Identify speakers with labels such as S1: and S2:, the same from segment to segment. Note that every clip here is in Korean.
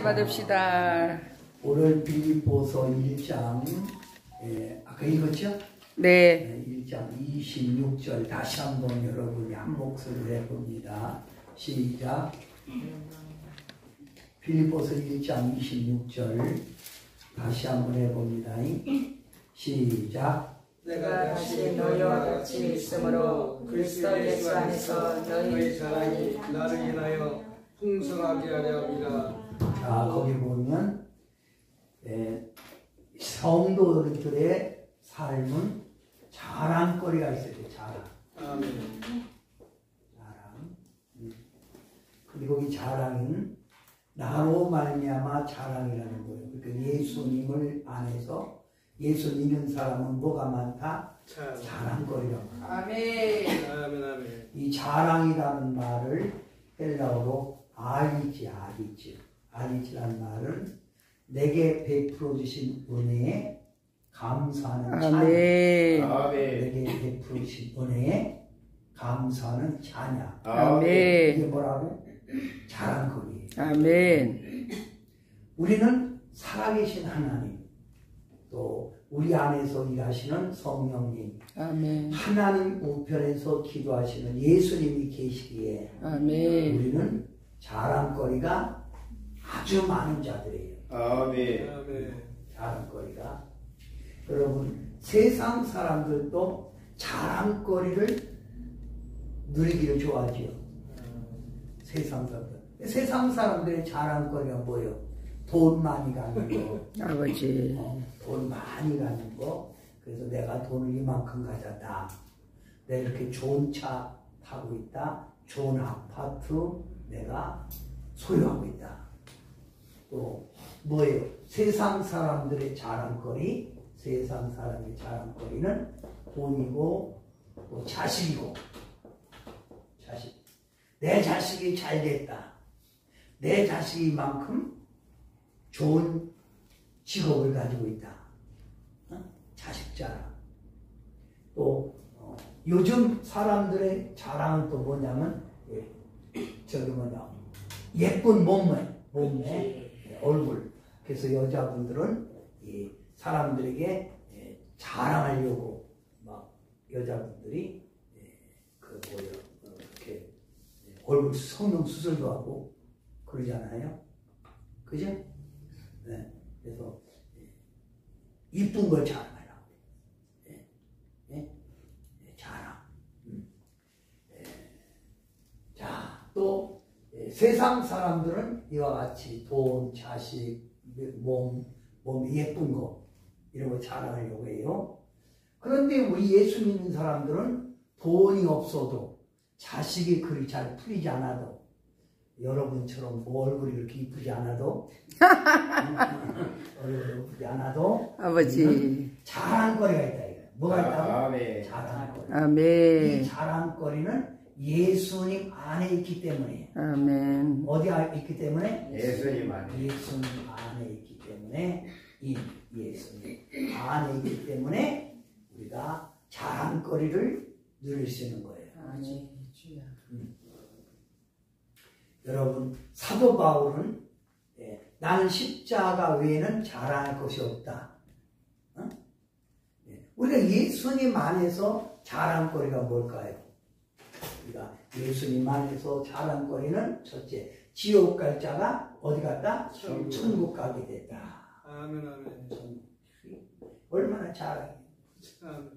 S1: 받읍시다.
S2: 오늘 빌립보서 1장 아까 읽었죠?
S1: 네.
S2: 1장 26절 다시 한번 여러분이 한 목소리로 해봅니다. 시작. 빌립보서 1장 26절 다시 한번 해봅니다. 시작.
S3: 내가 다시 너희와 같이 있으므로 그리스도 예수 안에서 너희 자랑이 나를 인하여 풍성하게 하려 합니다.
S2: 자, 거기 보면 성도들의 삶은 자랑거리가 있어요. 자랑.
S3: 아멘.
S2: 자랑. 그리고 이 자랑은 나로 말미암아 자랑이라는 거예요. 그러니까 예수님을 안에서 예수 믿는 사람은 뭐가 많다? 자랑거리라고.
S1: 아멘.
S3: 아멘. 아멘.
S2: 이 자랑이라는 말을 헬라어로 아리지라는 말은 내게 베풀어 주신 은혜에 감사하는 찬양.
S1: 아멘.
S2: 내게 베풀어 주신 은혜에 감사하는 찬양.
S1: 아멘.
S2: 이게 뭐라고? 자랑거리예요.
S1: 아멘.
S2: 우리는 살아계신 하나님, 또 우리 안에서 일하시는 성령님,
S1: 아멘.
S2: 하나님 우편에서 기도하시는 예수님이 계시기에
S1: 아멘.
S2: 우리는 자랑거리가 아주 많은 자들이에요.
S4: 아멘.
S3: 아멘.
S2: 자랑거리가. 여러분, 세상 사람들도 자랑거리를 누리기를 좋아하지요. 세상 사람들. 세상 사람들의 자랑거리가 뭐예요? 돈 많이 가는 거.
S1: 아버지.
S2: 돈 많이 가는 거. 그래서 내가 돈을 이만큼 가졌다. 내가 이렇게 좋은 차 타고 있다. 좋은 아파트 내가 소유하고 있다. 또 뭐예요? 세상 사람들의 자랑거리. 세상 사람의 자랑거리는 돈이고 또 자식이고. 자식. 내 자식이 잘 됐다. 내 자식이 이만큼 좋은 직업을 가지고 있다. 자식 자랑. 또 요즘 사람들의 자랑은 또 뭐냐면 예쁜 몸매, 얼굴. 그래서 여자분들은 사람들에게 자랑하려고 막 여자분들이 이렇게 얼굴 성형 수술도 하고 그러잖아요. 그죠? 네. 그래서 이쁜 걸 자랑하라고. 자랑. 자, 또 세상 사람들은 이와 같이 돈, 자식, 몸 예쁜 거 이런 거 자랑하려고 해요. 그런데 우리 예수 믿는 사람들은 돈이 없어도 자식이 그리 잘 풀리지 않아도 여러분처럼 얼굴이 그렇게 이쁘지 않아도 얼굴이 이쁘지 않아도
S1: 아버지.
S2: 자랑거리가 있다 이거야. 뭐가 있다고?
S4: 아멘.
S2: 자랑거리.
S1: 아멘.
S2: 이 자랑거리는 예수님 안에 있기 때문에.
S1: 아멘.
S2: 어디 안에 있기 때문에?
S4: 예수님 안에.
S2: 예수님 안에 있기 때문에 이 예수님 안에 있기 때문에 우리가 자랑거리를 누릴 수 있는 거예요.
S1: 아멘. 주야.
S2: 여러분, 사도 바울은 나는 십자가 외에는 자랑할 것이 없다. 우리가 예수님 안에서 자랑거리가 뭘까요? 우리가 예수님 안에서 자랑거리는 첫째, 지옥 갈 자가 어디 갔다? 천국 가게 됐다.
S3: 아멘. 아멘.
S2: 얼마나 자랑이에요.
S3: 아멘.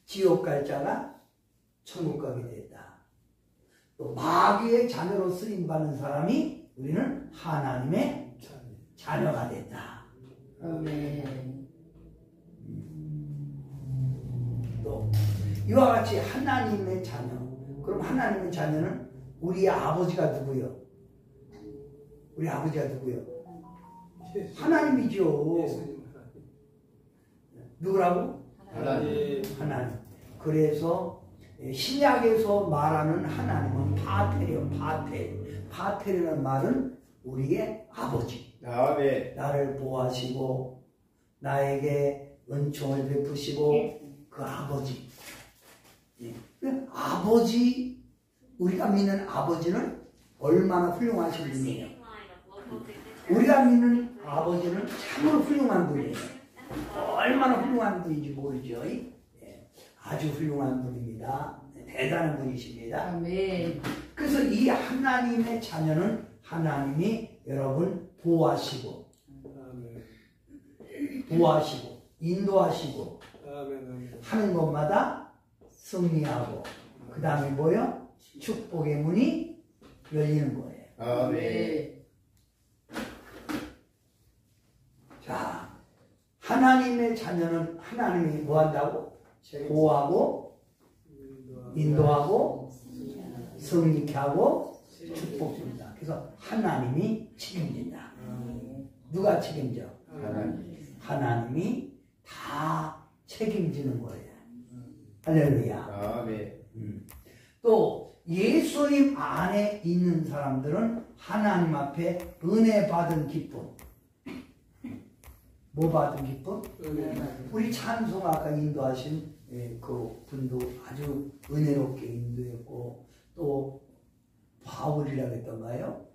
S2: 지옥 갈 자가 천국 가게 됐다. 또 마귀의 자녀로 쓰임받는 사람이 우리는 하나님의 자녀가 됐다.
S1: 아멘.
S2: 또 이와 같이 하나님의 자녀. 그럼 하나님의 자녀는 우리 아버지가 누구요? 우리 아버지가 누구요? 하나님이죠.
S3: 예수님 하나님.
S2: 누구라고?
S4: 하나님.
S2: 하나님. 그래서 신약에서 말하는 하나님은 파텔이요. 파텔이라는 말은 우리의 아버지.
S4: 아멘.
S2: 나를 보호하시고 나에게 은총을 베푸시고 그 아버지. 그 아버지, 우리가 믿는 아버지는 얼마나 훌륭하신 분이에요. 우리가 믿는 아버지는 참으로 훌륭한 분이에요. 얼마나 훌륭한 분인지 모르죠. 예, 아주 훌륭한 분입니다. 대단한 분이십니다.
S1: 아멘.
S2: 그래서 이 하나님의 자녀는 하나님이 여러분 보호하시고 인도하시고 하는 것마다 승리하고 그 다음에 뭐요? 축복의 문이 열리는 거예요.
S4: 아멘.
S2: 자, 하나님의 자녀는 하나님이 뭐 한다고? 보호하고 인도하고 승리케 하고 축복 줍니다. 그래서 하나님이 책임진다. 누가 책임져? 하나님이 다 책임지는 거예요. 할렐루야.
S4: 아멘.
S2: 또 예수님 안에 있는 사람들은 하나님 앞에 은혜 받은 기쁨. 뭐 받은 기쁨? 우리 찬송 아까 인도하신 그 분도 아주 은혜롭게 인도했고, 또 바울이라고 했던가요?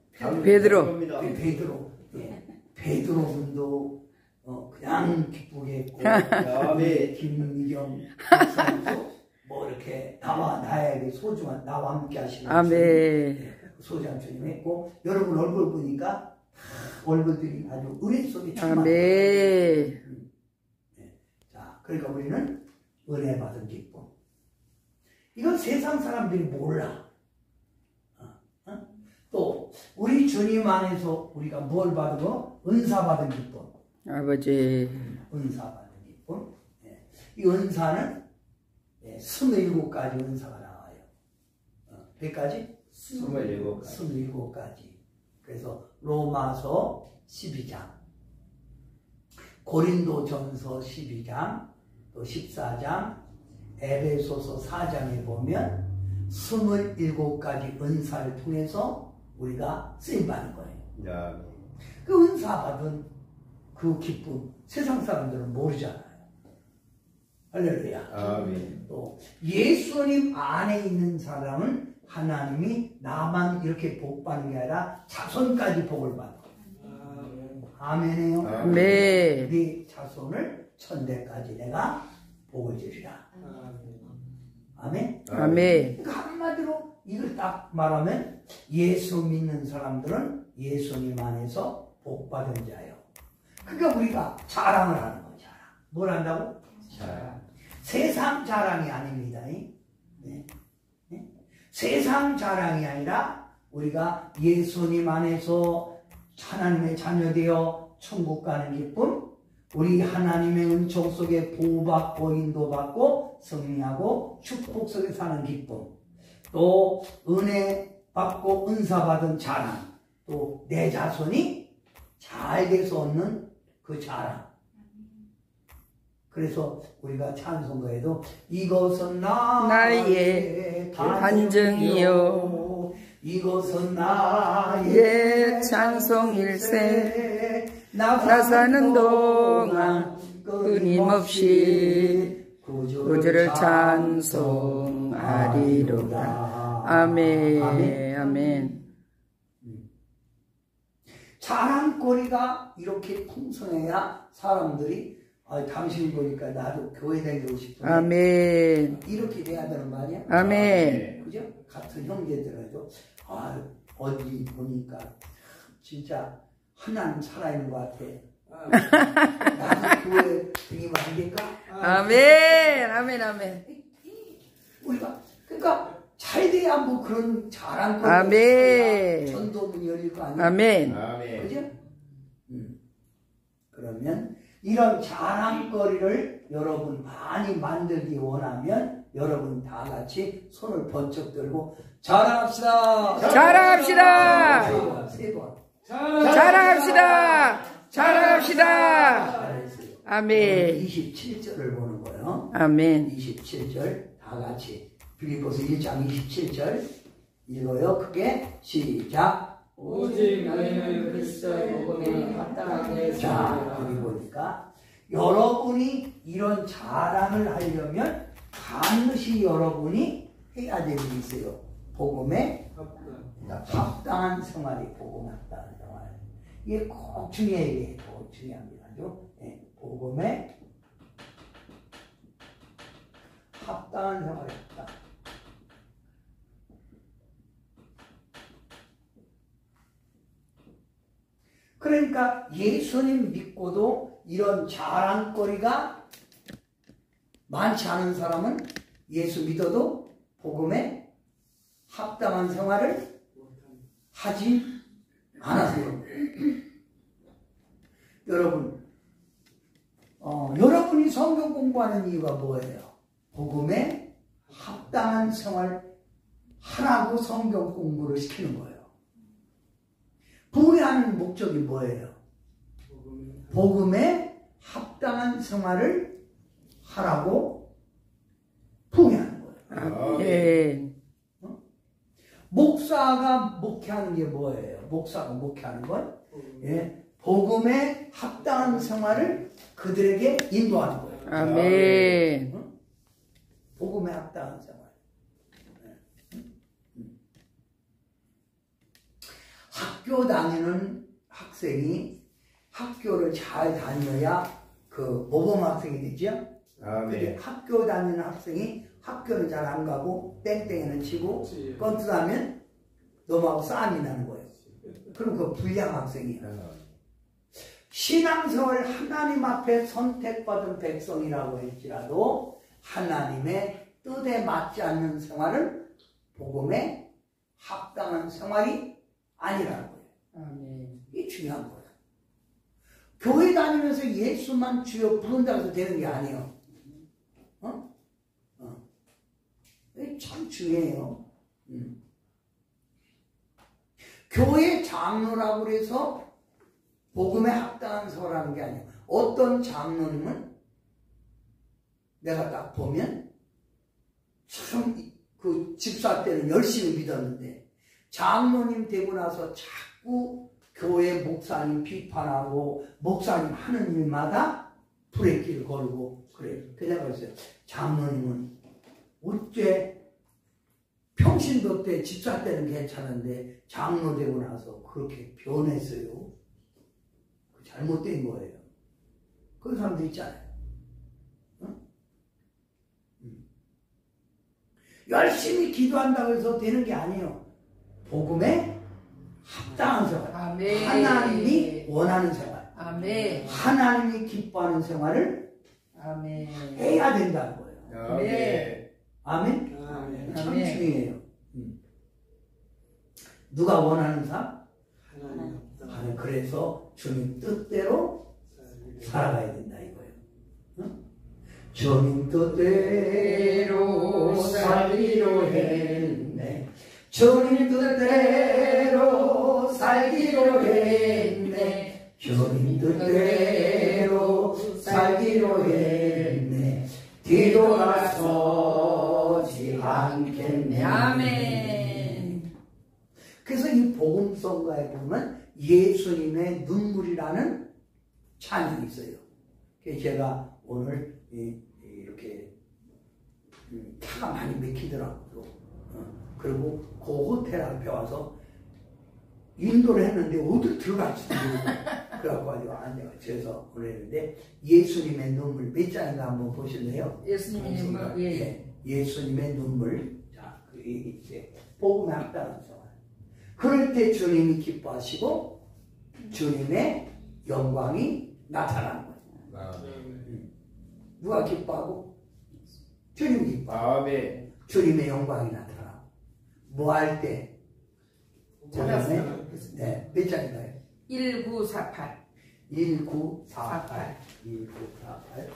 S1: 베드로.
S2: 베드로. 예. 베드로 분도 그냥 기쁘게 했고,
S4: 아멘.
S2: 김미경 목사님도 뭐 이렇게 나에게 소중한, 나와 함께 하시는
S1: 아멘.
S2: 소장 주님 했고, 여러분 얼굴 보니까 얼굴들이 아주 은혜 속에 충만해요.
S1: 아멘.
S2: 자, 그러니까 우리는 은혜 받은 기쁨. 이건 세상 사람들이 몰라. 또 우리 주님 안에서 우리가 뭘 받은 거? 은사 받은 기쁨.
S1: 아버지.
S2: 은사 받은 기쁨. 이 은사는 27가지 은사가 나와요. 몇 가지?
S4: 27가지.
S2: 27가지. 그래서 로마서 12장, 고린도전서 12장, 또 14장, 에베소서 4장에 보면 27가지 은사를 통해서 우리가 쓰임받는 거예요.
S4: 아멘.
S2: 그 은사 받은 그 기쁨 세상 사람들은 모르잖아요. 할렐루야.
S4: 아멘.
S2: 또 예수님 안에 있는 사람은 하나님이 나만 이렇게 복 받는 게 아니라 자손까지 복을 받아. 아멘이에요.
S1: 아멘.
S2: 네 자손을 천대까지 내가 복을 주리라. 아멘.
S1: 아멘.
S2: 그러니까 한마디로 이걸 딱 말하면 예수 믿는 사람들은 예수님 안에서 복 받은 자예요. 그러니까 우리가 자랑을 하는 거야. 자랑. 뭘 한다고?
S4: 자랑.
S2: 세상 자랑이 아닙니다. 네. 세상 자랑이 아니라 우리가 예수님 안에서 하나님의 자녀되어 천국 가는 기쁨, 우리 하나님의 은총 속에 보호받고 인도받고 승리하고 축복 속에 사는 기쁨, 또 은혜 받고 은사 받은 자랑, 또 내 자손이 잘 돼서 얻는 그 자랑. 그래서 우리가 찬송가에도 이것은
S1: 나의 단증이요
S2: 이것은 나의
S1: 찬송일세 나 사는 동안 끊임없이 구주를 찬송하리로다. 아멘. 아멘.
S2: 자랑거리가 이렇게 풍성해야 사람들이 당신 보니까 나도 교회 다니고 싶은데
S1: 아멘.
S2: 이렇게 돼야 되는 거 아니야?
S1: 아멘.
S2: 그죠? 같은 형제들에도 어디 보니까 진짜 하나님 살아있는 것 같아. 나도 교회 다니면 안 될까?
S1: 아멘. 아멘. 아멘.
S2: 우리가 그러니까 잘 돼야 뭐 그런 자랑거리
S1: 아멘.
S2: 전도문이 열릴 거 아니야?
S1: 아멘.
S4: 아멘.
S2: 그죠? 그러면 이런 자랑거리를 여러분 많이 만들기 원하면 여러분 다 같이 손을 번쩍 들고 자랑합시다.
S1: 자랑합시다.
S2: 세 번.
S1: 자랑합시다. 자랑합시다.
S2: 잘했어요.
S1: 아멘.
S2: 27절을 보는 거예요.
S1: 아멘.
S2: 27절 다 같이 빌립보서 1장 27절 읽어요. 크게 시작.
S3: 오직 너희는 그리스도의 복음에 합당하게
S2: 자, 여기 보니까 여러분이 이런 자랑을 하려면 반드시 여러분이 해야 될 일이 있어요. 복음에 합당한 생활이 복음 합당한 생활. 이게 꼭 중요해요. 꼭 중요합니다. 예, 복음에 합당한 생활을 했다. 그러니까 예수님 믿고도 이런 자랑거리가 많지 않은 사람은 예수 믿어도 복음에 합당한 생활을 하지 않았어요. 여러분, 여러분이 성경 공부하는 이유가 뭐예요? 복음에 합당한 생활 하라고 성경 공부를 시키는 거예요. 부흥하는 목적이 뭐예요? 복음에 합당한 생활을 하라고 부흥하는 거예요.
S1: 예.
S2: 목사가 목회하는 게 뭐예요? 목사가 목회하는 건 예, 복음에 합당한 생활을 그들에게 인도하는 거예요.
S1: 아멘.
S2: 복음에 합당한 생활. 학교 다니는 학생이 학교를 잘 다녀야 그 모범 학생이 되죠. 근데 학교 다니는 학생이 학교는 잘 안 가고 땡땡이는 치고 껌투하면 너무하고 싸움이 나는 거예요. 그럼 그 불량 학생이에요. 신앙생활 하나님 앞에 선택받은 백성이라고 할지라도 하나님의 뜻에 맞지 않는 생활은 복음에 합당한 생활이 아니라는 거예요.
S1: 아멘.
S2: 이게 중요한 거예요. 교회 다니면서 예수만 주여 부른다고 해서 되는 게 아니에요. 이게 참 중요해요. 교회 장로라고 해서 복음에 합당한 생활하는 게 아니에요. 어떤 장로님은 내가 딱 보면 참 그 집사 때는 열심히 믿었는데 장로님 되고 나서 자꾸 교회 목사님 비판하고 목사님 하는 일마다 브레이크를 걸고 그래요. 그래서 그랬어요. 장로님은 어째 평신도 때 집사 때는 괜찮은데 장로 되고 나서 그렇게 변했어요. 잘못된 거예요. 그런 사람도 있잖아요. 열심히 기도한다고 해서 되는 게 아니에요. 복음에 합당한 생활.
S1: 아멘.
S2: 하나님이 원하는 생활.
S1: 아멘.
S2: 하나님이 기뻐하는 생활을
S1: 아멘.
S2: 해야 된다는 거예요.
S1: 아멘.
S2: 아멘?
S3: 아멘.
S2: 참
S1: 아멘.
S2: 중요해요. 누가 원하는 삶?
S3: 하나님.
S2: 그래서 주님 뜻대로 살아가야 된다 이거예요. 주님 뜻대로 살기로 했네. 주님 뜻대로 살기로 했네. 주님 뜻대로 살기로 했네. 뒤돌아서지 않겠네.
S1: 아멘.
S2: 그래서 이 복음성가에 보면 예수님의 눈물이라는 찬양이 있어요. 그래서 제가 오늘 이렇게 차가 많이 막히더라고요. 그리고 그 호텔 앞에 와서 인도를 했는데 어디 들어갈지도 모르고 그래가지고 앉아서 보냈는데 예수님의 눈물 몇 장인가 한번 보실래요?
S1: 예수님의 눈물. 예.
S2: 예수님의 눈물. 자, 이제 복음에 합당한 생활. 그럴 때 주님이 기뻐하시고 주님의 영광이 나타나는 거예요. 누가 기뻐하고? 주님이 기뻐하고.
S4: 아멘.
S2: 주님의 영광이 나타나고. 뭐 할 때?
S1: 찾았어요.
S2: 네, 몇 장인가요?
S1: 1948.
S2: 1948. 1948.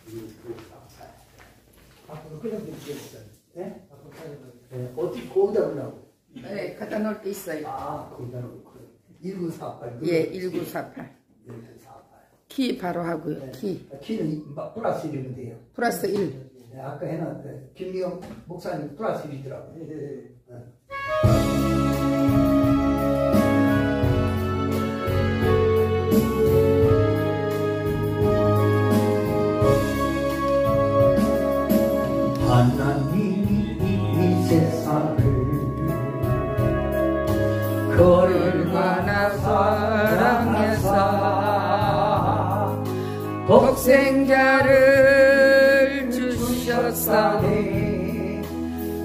S2: 1948.
S3: 앞으로 그냥 드리겠어요.
S2: 네?
S3: 앞으로 가져가세요.
S2: 네, 어떻게 거기다 보려고?
S1: 네, 갖다 놓을 게 있어요.
S2: 아, 거기다 놓고. 1948.
S1: 예, 1948.
S2: 1948.
S1: 키 바로 하고요.
S2: 네.
S1: 키.
S2: 키는 플러스 1이면 돼요.
S1: 플러스 1.
S2: 네, 아까 해놨대. 김미영 목사님 플러스 1이더라고요.
S3: 네.
S2: 하나님이 이 세상을 얼마나 사랑했
S1: 독생자를 주셨사네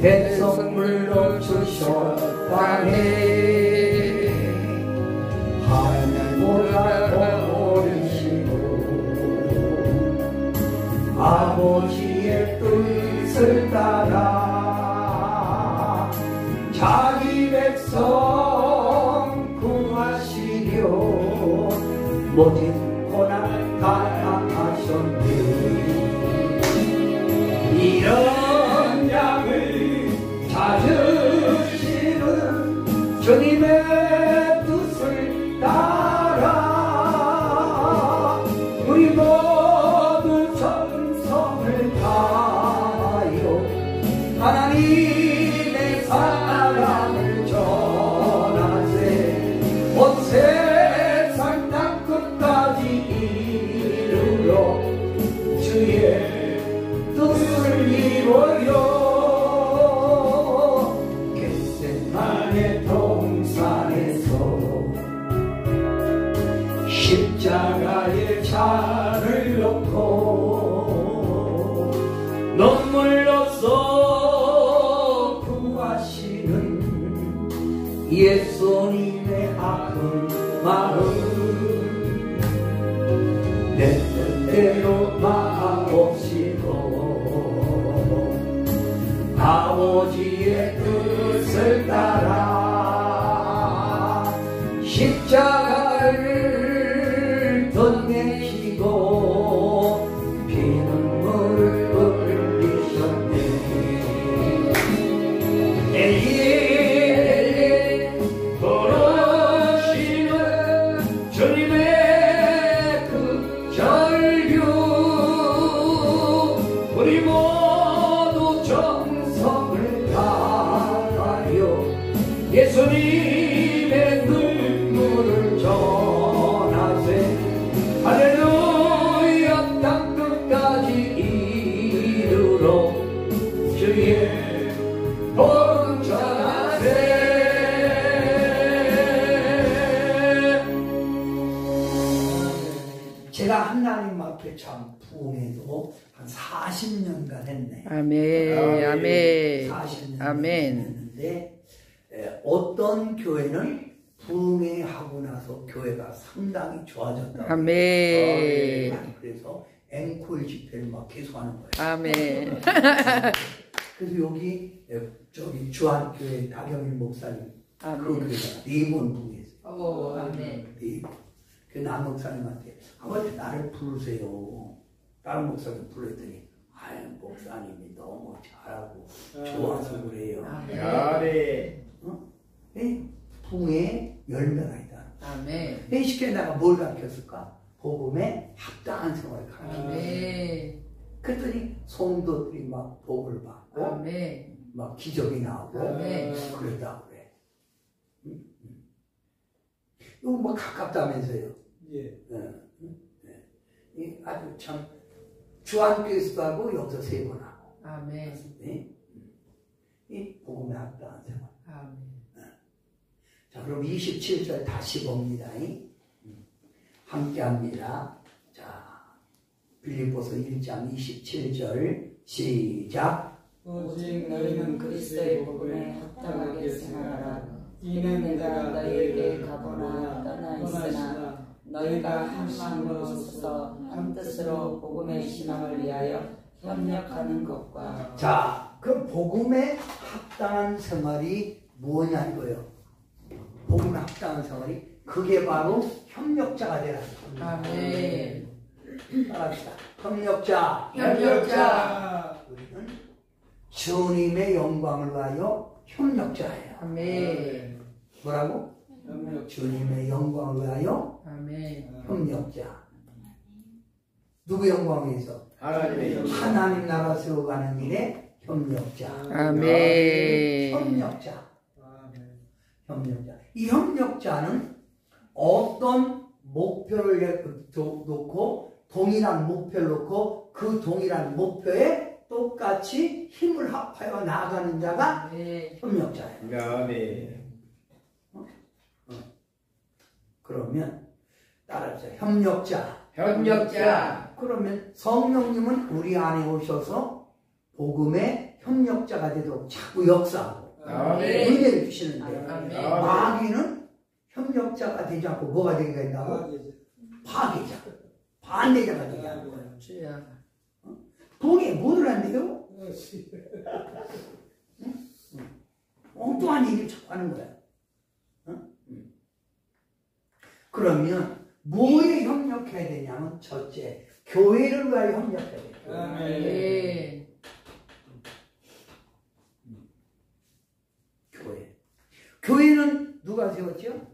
S2: 대성물로 주셨다네 하늘보다 오르시고 아버지의 뜻을 따라 자기 백성 구하시려 모진 고난 당하셨네 이런 양을 찾으시는 주님의 뜻을 따라 우리 모두 전성을 다하여 하나님의 사랑을 전하세 온 세상 땅 끝까지 이르러 주의 뜻을 이루어요 겟세마네 동산에서 십자가에 차를 놓고 눈물로써 구하시는 예수님의 아픈 마음 내 뜻대로 마옵시고 아버지의 뜻을 따라 십자가를 덧내시고 피눈물을 흘리셨네 엘리 부르시는 주님의 그 절규 우리 모두 정성을 다하여 예수님의 눈물을 전하세 할렐루야 땅 끝까지 이르러 주의 복음 전하세 제가 하나님 앞에 참 부흥해도 한 40년간 했네.
S1: 아멘 아멘
S2: 40년
S1: 아멘
S2: 했는데 어떤 교회는 부흥회 하고 나서 교회가 상당히 좋아졌다.
S1: 아멘
S2: 그래서 앵콜 집회를 막 계속하는 거예요.
S1: 아멘
S2: 그래서 여기 저기 주한교회 박영일 목사님 그
S1: 아멘
S2: 교회가 4번 부흥했어요.
S1: 오 아멘
S2: 4번. 그 남 목사님한테 아버지 나를 부르세요. 다른 목사님 불렀더니 아유 목사님이 너무 잘하고 좋아서 그래요.
S4: 아멘.
S2: 부흥의 열매가 있다.
S1: 아멘
S2: 회식에 내가 뭘 가르쳤을까? 복음에 합당한 생활을 가르쳤어.
S1: 아멘
S2: 그랬더니 성도들이 막 복을 받고
S1: 아멘
S2: 막 기적이 나오고
S1: 아멘.
S2: 그랬다고 그래. 이거 뭐 가깝다면서요.
S3: 예.
S2: 이 아주 참 주한교회에서도 하고 여기서 3번 하고.
S1: 아멘
S2: 이 복음에 합당한 생활.
S1: 아멘
S2: 자, 그럼 27절 다시 봅니다. 함께 합니다. 자, 빌립보서 1장 27절 시작.
S3: 오직
S5: 너희는 그리스도의 복음에 합당하게 생활하라. 이는 내가 너희에게 가거나 떠나 있으나 너희가 한 마음으로 서서 한 뜻으로 복음의 신앙을 위하여 협력하는 것과.
S2: 자, 그럼 복음에 합당한 생활이 뭐냐 이거예요. 복음에 합당한 생활이 그게 바로 협력자가 되라.
S1: 아멘
S2: 따라합시다. 협력자.
S1: 협력자.
S2: 우리는 주님의 영광을 위하여 협력자예요.
S1: 아멘
S2: 뭐라고? 주님의 영광을 위하여
S1: 아멘
S2: 협력자. 누구 영광을 위해서?
S4: 하나님의 영광.
S2: 하나님 나라 세워가는 일에 협력자.
S1: 아멘
S2: 협력자. 협력자. 이 협력자는 어떤 목표를 놓고 동일한 목표를 놓고 그 동일한 목표에 똑같이 힘을 합하여 나아가는 자가
S1: 아멘
S2: 협력자예요.
S4: 아멘.
S2: 그러면 따라서 협력자.
S1: 협력자
S2: 그러면 성령님은 우리 안에 오셔서 복음의 협력자가 되도록 자꾸 역사하고
S4: 아멘.
S2: 은혜를 주시는데
S1: 아멘.
S2: 마귀는 협력자가 되지 않고 뭐가 되게 된다고? 파괴자, 반대자가 되게 하는 거예요.
S1: 주여.
S2: 동에 뭐 들었는데요? 엉뚱한 얘기를 자꾸 하는 거야. 그러면 뭐에 협력해야 되냐면 첫째, 교회를 위하여 협력해야 돼요.
S1: 아멘.
S2: 교회. 교회는 누가 세웠죠?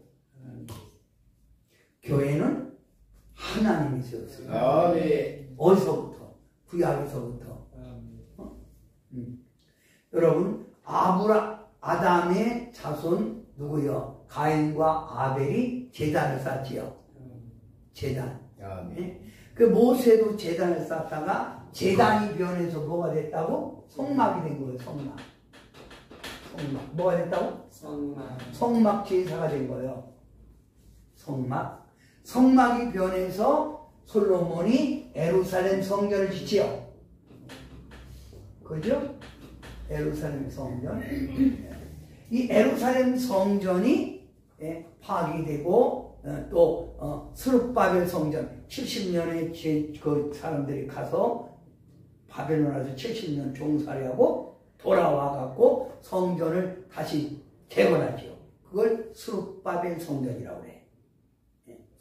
S2: 교회는 하나님이 세웠어요.
S4: 아멘.
S2: 어디서부터? 구약에서부터. 여러분, 아담의 자손 누구요? 가인과 아벨이 제단을 쌓지요. 제단.
S4: 아멘.
S2: 그 모세도 제단을 쌓다가 제단이 변해서 뭐가 됐다고? 성막이 된 거예요. 성막. 뭐가 됐다고? 성막 제사가 된 거예요. 성막이 변해서 솔로몬이 예루살렘 성전을 짓지요. 그죠? 예루살렘 성전. 이 예루살렘 성전이 파괴되고 또 스룹바벨 성전 70년에 그 사람들이 가서 바벨론 와서 70년 종살이하고 돌아와 갖고 성전을 다시 재건하죠. 그걸 스룹바벨 성전이라고 그래.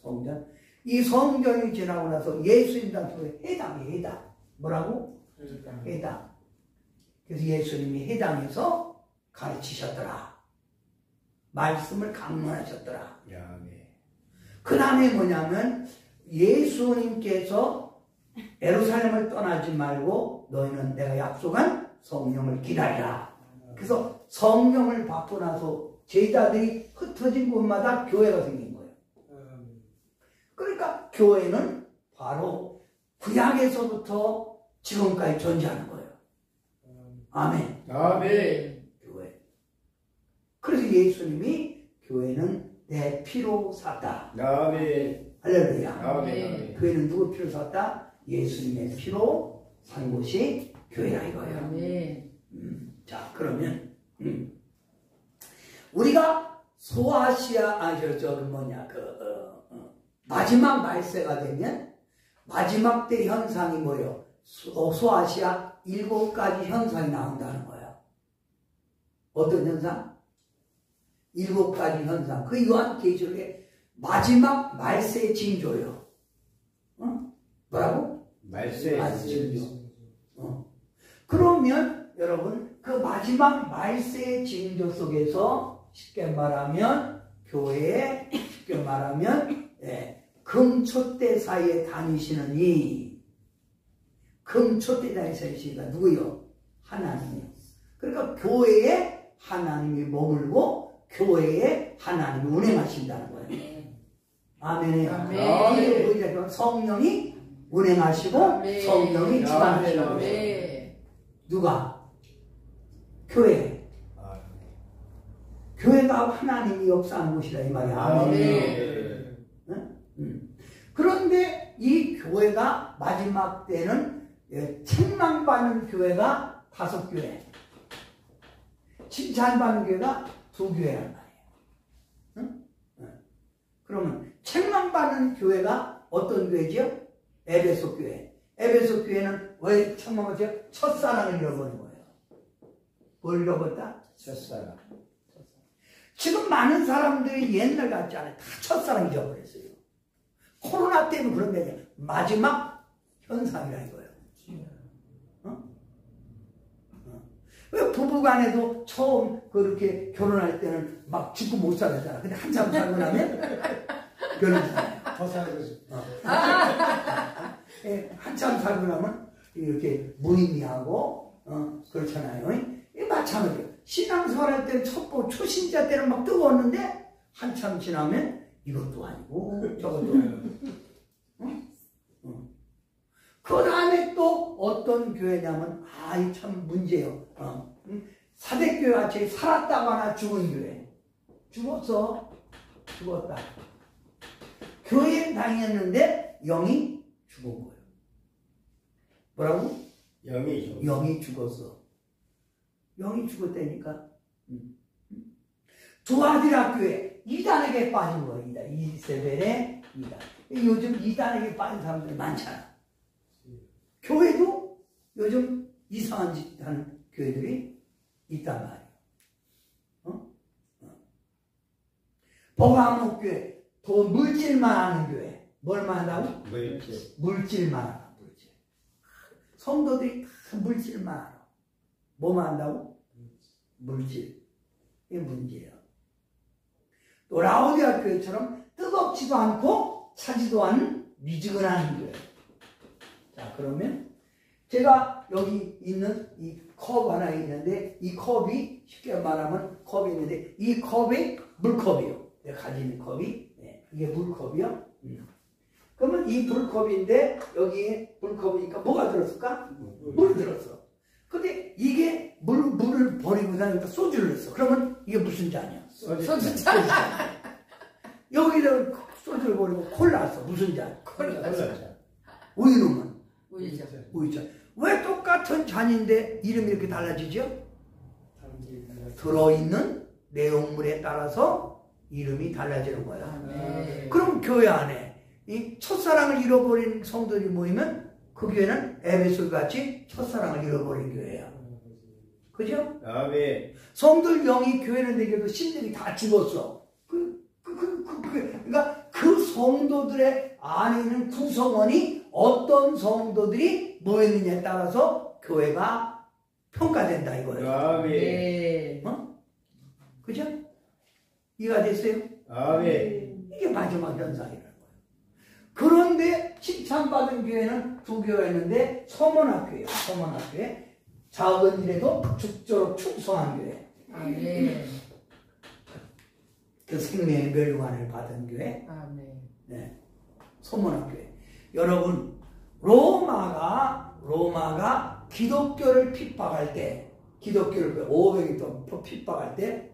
S2: 성전. 이 성전이 지나고 나서 예수님 당시에 해당이에요. 뭐라고? 해당. 그래서 예수님이 해당에서 가르치셨더라. 말씀을 강론하셨더라.
S4: 아멘.
S2: 그 다음에 뭐냐면 예수님께서 예루살렘을 떠나지 말고 너희는 내가 약속한 성령을 기다리라. 그래서 성령을 받고 나서 제자들이 흩어진 곳마다 교회가 생긴 거예요. 그러니까 교회는 바로 구약에서부터 지금까지 존재하는 거예요. 아멘.
S4: 아멘.
S2: 교회. 그래서 예수님이 교회는 내 피로 샀다.
S4: 아멘.
S2: 할렐루야.
S4: 아멘.
S2: 교회는 누구 피로 샀다? 예수님의 피로 산 곳이 교회라 이거예요.
S1: 아멘.
S2: 자, 그러면 우리가 소아시아 마지막 말세가 되면 마지막 때 현상이 뭐예요? 소아시아 7가지 현상이 나온다는 거예요. 어떤 현상? 7가지 현상. 그 요한계시록의 마지막 말세의 징조예요. 뭐라고?
S4: 말세.
S2: 징조. 그러면 여러분 그 마지막 말세의 징조 속에서 쉽게 말하면 교회에 쉽게 말하면 금초대 사이에 다니시는 이 금초대 다니시니까 누구요? 하나님이요. 그러니까 교회에 하나님이 머물고 교회에 하나님이 운행하신다는 거예요. 아멘이에요.
S1: 아멘.
S2: 성령이 운행하시고
S1: 아멘.
S2: 성령이 주관하시는 거예요.
S1: 아멘.
S2: 누가? 교회. 교회가 하나님이 역사하는 곳이다 이 말이야.
S1: 아멘.
S2: 그런데 이 교회가 마지막 때는 책망받는 교회가 5교회, 칭찬받는 교회가 2교회란 말이에요. 그러면 책망받는 교회가 어떤 교회죠? 에베소 교회. 에베소 교회는 왜 책망받죠? 첫사랑을 잃어버린 거예요. 뭘 잃어버렸다?
S4: 첫사랑.
S2: 지금 많은 사람들이 옛날 같지 않아요. 다 첫사랑 잊어버렸어요. 코로나 때문에 그런 게 아니라 마지막 현상이라 이거예요. 왜 부부간에도 처음 그렇게 결혼할 때는 막 죽고 못 살았잖아. 근데 한참 살고 나면 결혼하잖아요.
S3: 더 살고 싶어.
S2: 한참 살고 나면 이렇게 무의미하고 그렇잖아요. 마찬가지예요. 신앙생활 할 때는 초신자 때는 막 뜨거웠는데 한참 지나면 이것도 아니고 저것도 아니고. 그 다음에 또 어떤 교회냐면 이 참 문제예요. 사대교회 같이 살았다거나 죽은 교회. 죽었다. 교회에 다녔는데 영이 죽은 거예요. 뭐라고?
S4: 영이
S2: 영이 죽었어. 영이 죽었다니까. 두 아들 학교에 이단에게 빠진 거야. 이세벨의 이단. 요즘 이단에게 빠진 사람들이 많잖아. 교회도 요즘 이상한 짓 하는 교회들이 있단 말이야. 버가목교회, 더 물질만 하는 교회. 뭘만 한다고? 물질만 하라. 물질. 성도들이 다 물질만 하라. 뭐만 한다고? 물질. 이게 문제예요. 또 라오디아 교회처럼 뜨겁지도 않고 차지도 않은 미지근한 교회. 자, 그러면 제가 여기 있는 이 컵 하나 있는데, 이 컵이 쉽게 말하면 컵이 있는데, 이 컵이 물컵이요. 내가 가지는 컵이, 네, 이게 물컵이요. 그러면 이 물컵인데 여기에 물컵이니까 뭐가 들었을까? 물이 들었어. 근데 이게 물을 버리고 나니까 소주를 넣었어. 그러면 이게 무슨 잔이야?
S1: 소주잔.
S2: 여기다 소주를 버리고 콜라 써. 무슨 잔?
S1: 콜라.
S2: 우유는
S1: 우유잔.
S2: 우유잔. 왜 똑같은 잔인데 이름이 이렇게 달라지죠? 들어있는 내용물에 따라서 이름이 달라지는 거야.
S1: 네.
S2: 그럼 교회 안에 이 첫사랑을 잃어버린 성도들이 모이면 그 교회는 에베소 같이 첫사랑을 잃어버린 교회야. 그죠?
S4: 아멘.
S2: 성도들 영이 교회는 되게도 신들이 다 죽었어. 그러니까 그 성도들의 안에 있는 구성원이 어떤 성도들이 모였느냐에 따라서 교회가 평가된다 이거예요.
S4: 아멘.
S1: 네.
S2: 그죠? 이해가 됐어요?
S4: 아멘.
S2: 이게 마지막 현상이라는 거예요. 그런데 칭찬받은 교회는 두 교회가 있는데 서문학교예요. 서문학교에 작은 일에도 죽도록 충성한 교회.
S1: 아멘.
S2: 그 생명의 멸관을 받은 교회.
S1: 아멘.
S2: 네. 서문학교에. 여러분, 로마가 기독교를 핍박할 때, 기독교를 500이 또 핍박할 때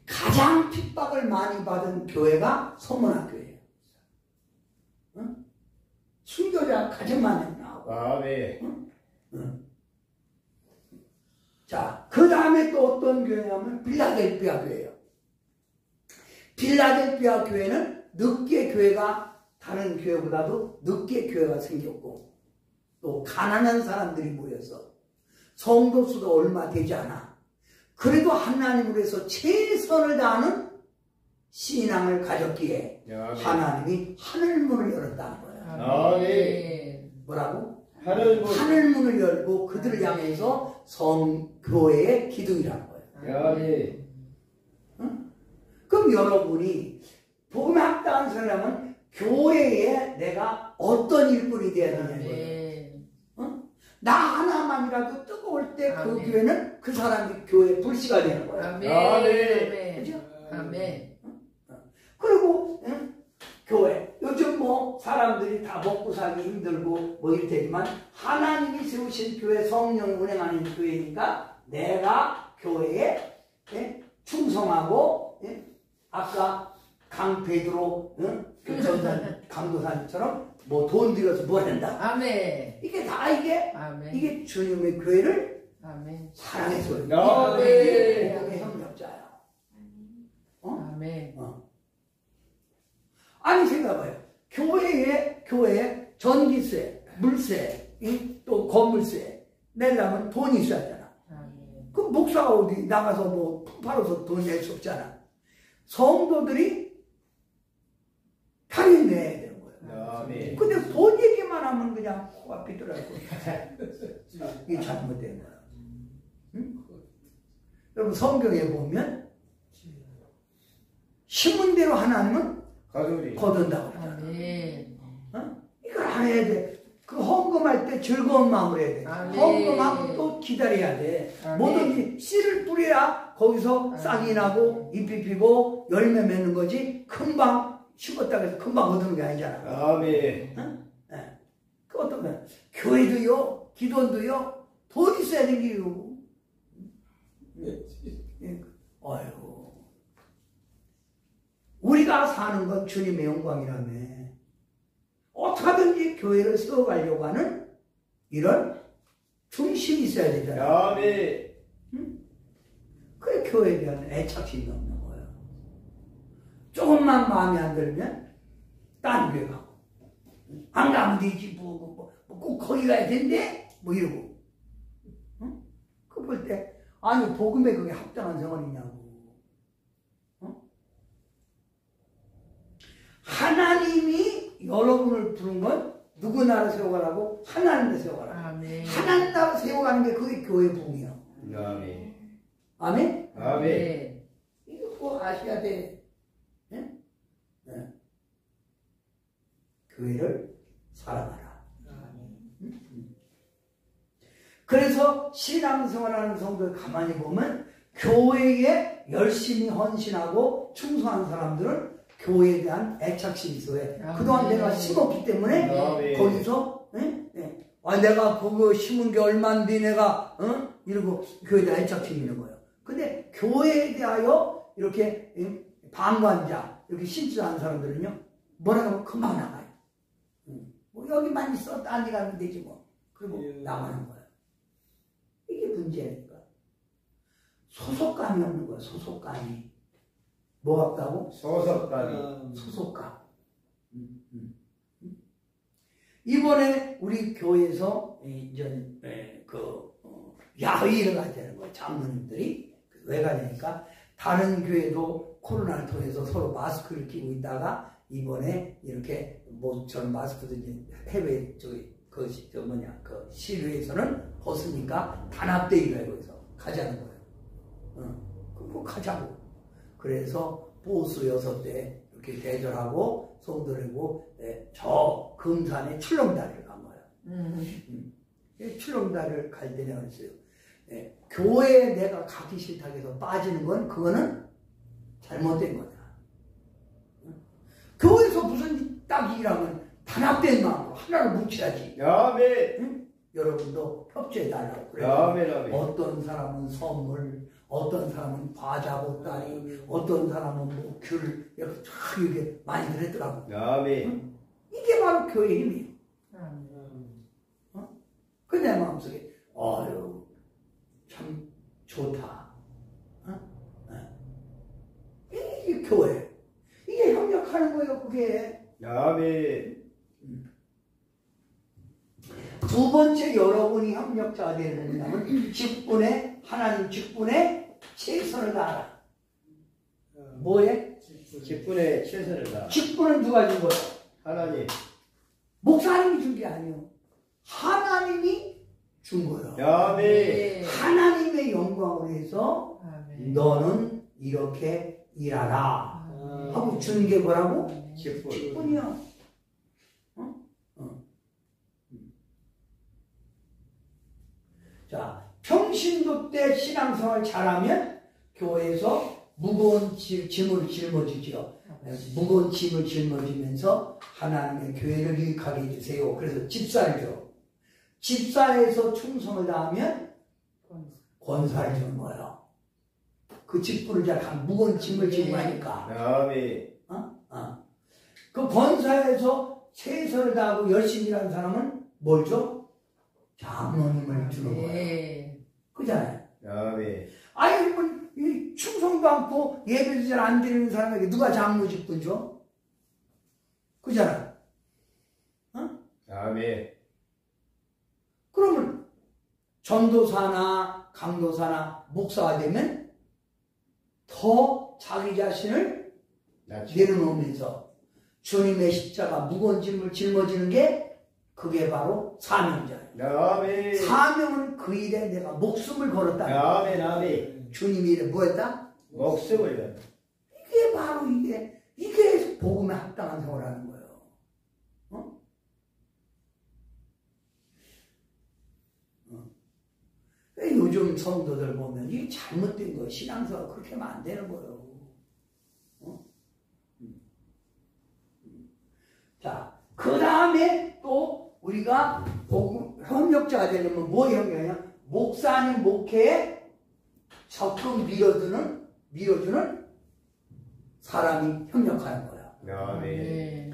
S2: 가장 핍박을 많이 받은 교회가 서문학교예요. 응? 순교자 가장 많이 나오고.
S4: 아멘.
S2: 응? 자, 그 다음에 또 어떤 교회냐면 빌라델피아 교회예요. 빌라델피아 교회는 늦게 교회가 다른 교회보다도 늦게 교회가 생겼고 또 가난한 사람들이 모여서 성도 수도 얼마 되지 않아. 그래도 하나님을 위해서 최선을 다하는 신앙을 가졌기에
S4: 아멘.
S2: 하나님이 하늘문을 열었다는 거야.
S1: 아멘.
S2: 뭐라고?
S4: 하늘문.
S2: 하늘문을 열고 그들을 향해서 성교회의 기둥이라는 거야.
S4: 아멘.
S2: 그럼 여러분이 복음에 합당한 사람은 교회에 내가 어떤 일꾼이 되어야 되냐는 거예요. 나 하나만이라도 뜨거울 때 그
S1: 아멘.
S2: 교회는 그 사람이 교회 불씨가 되는 거야.
S1: 아멘.
S4: 아멘.
S2: 그죠?
S1: 아멘.
S2: 그리고 교회 요즘 뭐 사람들이 다 먹고 살기 힘들고 뭐 이럴 테지만 하나님이 세우신 교회 성령 운행하는 교회니까 내가 교회에 충성하고 아까 강 베드로 그 전산 강도사님처럼 뭐 돈 들여서 뭐 한다.
S1: 아멘.
S2: 이게 다 이게
S1: 아멘.
S2: 주님의 교회를
S1: 아멘.
S2: 사랑해서
S4: 아멘.
S2: 이게 협력자야.
S1: 아멘.
S2: 아니 생각해봐요. 교회에 전기세, 물세, 또 건물세 내려면 돈이 있어야 하잖아.
S1: 아멘.
S2: 그 목사가 어디 나가서 뭐 팔아서 돈 낼 수 없잖아. 성도들이 당연히 내야 되는 거예요.
S4: 아멘.
S2: 근데 돈 얘기만 하면 그냥 코가 삐뚤어지고 이게 잘못된 거야. 응? 여러분 성경에 보면 심은 대로 하나님은 거둔다고 그러잖아.
S1: 아멘.
S2: 이걸 안 해야 돼. 그 헌금할 때 즐거운 마음으로 해야 돼.
S1: 아멘.
S2: 헌금하고 또 기다려야 돼.
S1: 아멘.
S2: 뭐든지 씨를 뿌려야 거기서 싹이 나고 잎이 피고 열매 맺는 거지 금방 심었다고 해서 금방 얻는 게 아니잖아.
S4: 아멘.
S2: 네. 그 어떤 거야. 교회도요 기도도요 돈 있어야 되기요. 어휴. 우리가 사는 건 주님의 영광이라며. 어떻게든지 교회를 세워가려고 하는 이런 중심이 있어야 되잖아요.
S4: 아멘.
S2: 그게 교회에 대한 애착심이 없는 거예요. 조금만 마음에 안 들면 딴 교회 가고, 안 가면 되지, 꼭 거기 가야 된대? 뭐 이러고. 응? 그거 볼 때, 아니, 복음에 그게 합당한 생활이냐고. 응? 하나님이 여러분을 부른 건 누구 나라 세워가라고? 하나님 세워가라고.
S1: 아멘.
S2: 하나님 나라 세워가는 게 그게 교회 부흥이야.
S4: 아멘.
S2: 아멘?
S4: 아멘.
S2: 이거 꼭 아셔야 돼. 네? 네. 교회를 사랑하라. 그래서 신앙생활하는 성도를 가만히 보면 교회에 열심히 헌신하고 충성한 사람들은 교회에 대한 애착심이 있어요. 그동안 내가 심었기 때문에 거기서 내가 그거 심은 게 얼마인데 내가 이러고 교회에 대한 애착심이 있는 거예요. 근데 교회에 대하여 이렇게 방관자 이렇게 심지 않은 사람들은요 뭐라고 하면 금방 나가요. 뭐 여기만 있어 딴 데 가면 되지 뭐. 그리고 나가는 거예요. 이게 문제니까. 소속감이 없는 거야. 소속감이. 뭐 같다고?
S4: 소속감이.
S2: 소속감. 이번에 우리 교회에서 이제 야의를 가지는 거예요. 장로님들이. 왜 가냐니까 다른 교회도 코로나를 통해서 서로 마스크를 끼고 있다가 이번에 이렇게 저는 마스크도 이제 해외 그 시류에서는 벗으니까 단합대회가 여기서 가자는 거예요. 그거 가자고. 그래서 보수 6대 이렇게 대절하고 성도들하고 저 금산에 출렁다리를 간 거예요. 출렁다리를 갈 때 내가 그랬어요. 교회에 내가 가기 싫다고 해서 빠지는 건 그거는 잘못된 거다. 교회에서 무슨 딱 일하면 단합된 마음으로 하나를 뭉쳐야지.
S4: 아멘.
S2: 여러분도 협조해달라고 그래요.
S4: 아멘.
S2: 어떤 사람은 선물, 어떤 사람은 과자 보따리, 어떤 사람은 뭐 귤, 이렇게 많이 그랬더라고.
S4: 아멘.
S2: 이게 바로 교회의 힘이에요.
S1: 아멘.
S2: 그 내 마음속에 아유 참 좋다. 이게 교회. 이게 협력하는 거예요. 그게.
S4: 아멘.
S2: 두 번째 여러분이 협력자가 되는 직분에 하나님 직분에 최선을 다하라. 뭐에?
S4: 직분에 최선을 다.
S2: 직분은 누가 준 거예요?
S4: 하나님.
S2: 목사님이 준 게 아니에요. 하나님이 준 거예요.
S4: 아멘.
S2: 하나님의 영광을 위해서
S1: 아멘.
S2: 너는 이렇게 일하라 하고 준 게 뭐라고?
S4: 직분.
S2: 직분이야. 자, 평신도 때 신앙생활 잘하면 교회에서 무거운 짐을 짊어지죠. 무거운 짐을 짊어지면서 하나님의 교회를 유익하게 해주세요. 그래서 집사를 줘. 집사에서 충성을 다하면 권사를 주는 거예요. 그 직분을 잘 무거운 짐을 지고 하니까.
S4: 아멘.
S2: 그 권사에서 최선을 다하고 열심히 일하는 사람은 뭘 줘? 장로님을 주는 거예요. 그잖아요.
S4: 아멘.
S2: 아니, 이 충성도 않고 예배도 잘 안 드리는 사람에게 누가 장로 직분 줘? 그잖아요.
S4: 아멘.
S2: 그러면 전도사나 강도사나 목사가 되면 더 자기 자신을 내려놓으면서 주님의 십자가 무거운 짐을 짊어지는 게 그게 바로 사명자예요.
S4: 아멘.
S2: 사명은 그 일에 내가 목숨을 걸었다.
S4: 아멘. 아멘.
S2: 주님 일에 뭐 했다?
S4: 목숨을 건.
S2: 이게 바로 이게 복음에 합당한 생활하는 거예요. 요즘 성도들 보면 이게 잘못된 거예요. 신앙생활 그렇게 하면 안 되는 거예요. 자, 그 다음에 또 우리가 복음 협력자가 되려면 뭐 협력이냐? 목사님 목회에 적극 밀어주는 사람이 협력하는 거야.
S4: 아멘.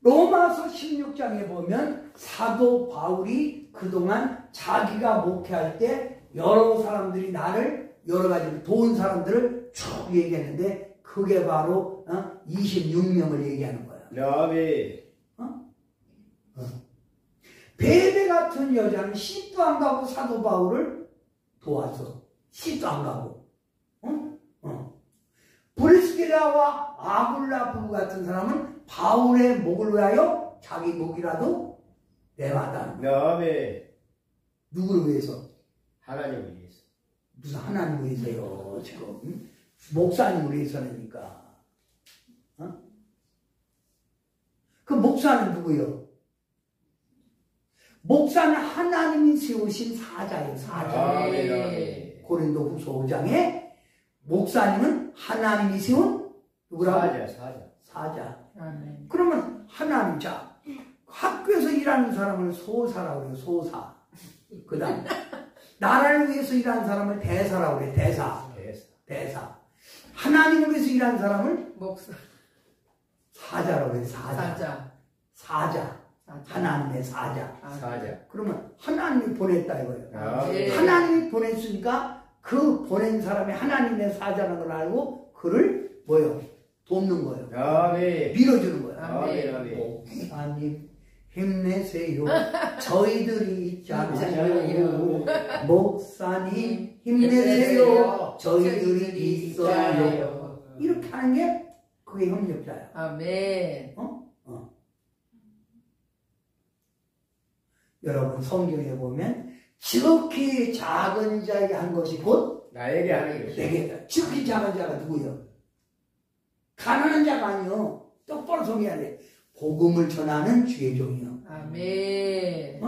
S2: 로마 로마서 16장에 보면 사도 바울이 그동안 자기가 목회할 때 여러 사람들이 나를 여러 가지로 도운 사람들을 쭉 얘기했는데 그게 바로 26명을 얘기하는 거야.
S4: 아멘.
S2: 베베 같은 여자는 씻도 안 가고 사도 바울을 도와서 씻도 안 가고 브리스길라와 아굴라 부부 같은 사람은 바울의 목을 위하여 자기 목이라도 내마다.
S4: 아멘.
S2: 누구를 위해서?
S4: 하나님을 위해서.
S2: 무슨 하나님을 위해서요 지금? 응? 목사님을 위해서니까. 그 목사는 누구요? 목사는 하나님이 세우신 사자예요. 사자.
S4: 아멘. 아멘.
S2: 고린도후서 5장에 목사님은 하나님이 세운 누구라고? 사자.
S1: 아멘.
S2: 그러면 하나님, 자 학교에서 일하는 사람을 소사라고 그래요. 소사. 그 다음 나라를 위해서 일하는 사람을 대사라고 그래요. 대사. 하나님을 위해서 일하는 사람을
S1: 목사.
S2: 사자라고 그래요. 사자. 하나님의 사자. 그러면 하나님이 보냈다 이거예요. 하나님이 보냈으니까 그 보낸 사람이 하나님의 사자라는 걸 알고 그를 뭐요? 돕는 거예요. 밀어주는 거예요. 목사님 힘내세요. 저희들이 있잖아요. 목사님 힘내세요. 저희들이 있어요. 이렇게 하는 게 그게 협력자야.
S1: 아멘.
S2: 여러분 성경에 보면 지극히 작은 자에게 한 것이 곧
S4: 나에게 하는 것이.
S2: 내게. 지극히 작은 자가 누구예요? 가난한 자가 아니요. 똑바로 성해야 돼. 복음을 전하는 주의 종이요.
S1: 아멘.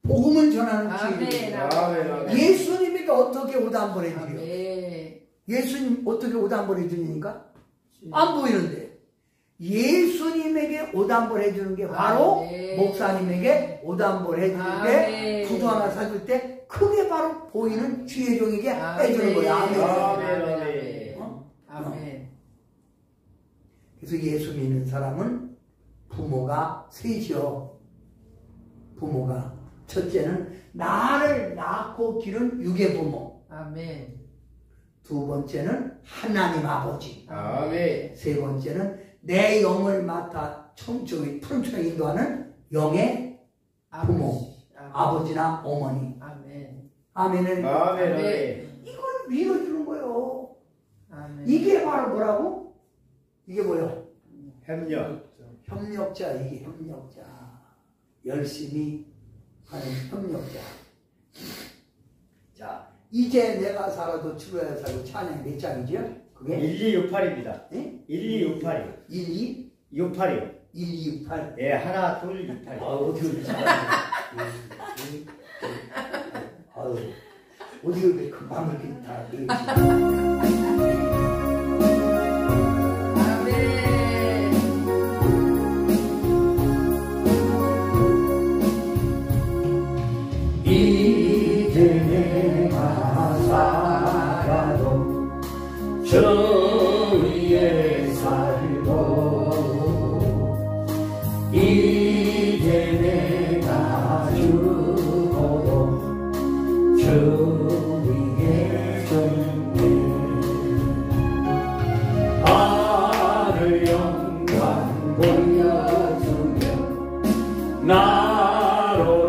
S2: 복음을 전하는 주의 종.
S4: 아멘.
S2: 예수님에게 어떻게 오단벌 해주려?
S1: 아멘.
S2: 예수님 어떻게 오단벌 해주니까? 안 보이는데. 예수님에게 오단벌 해주는 게 바로
S1: 아멘.
S2: 목사님에게 오단벌 해주는 게
S1: 아멘.
S2: 구두 하나 사줄 때 그게 바로 보이는 주의 종에게 해주는 거야. 아멘.
S1: 아멘.
S2: 그래서 예수 믿는 사람은 부모가 셋이요. 부모가 첫째는 나를 낳고 기른 육의 부모.
S1: 아멘.
S2: 두 번째는 하나님 아버지.
S4: 아멘.
S2: 세 번째는 내 영을 맡아 푸른초에 인도하는 영의 부모. 아버지나 어머니.
S1: 아멘.
S2: 아멘을.
S4: 아멘.
S2: 이걸 밀어주는 거예요.
S1: 아멘.
S2: 이게 바로 뭐라고? 이게 뭐예요? 협력자. 이게 협력자. 열심히 하는 협력자. 자, 이제 내가 살아도 주로야 살고 찬양 몇 장이죠? 그게
S4: 1268입니다.
S2: 네?
S4: 1268이요.
S2: 12?
S4: 68이요.
S2: 1268.
S4: 예, 하나, 둘, 68.
S2: 어떻게 잘하네. 아유, 어디 그렇게 금방 그렇게 다 얘기해. 이제 내가 살아도 저 위에 살고 이제 내가 죽어도 저 위에 살게 하늘 영광 보여주며 나로라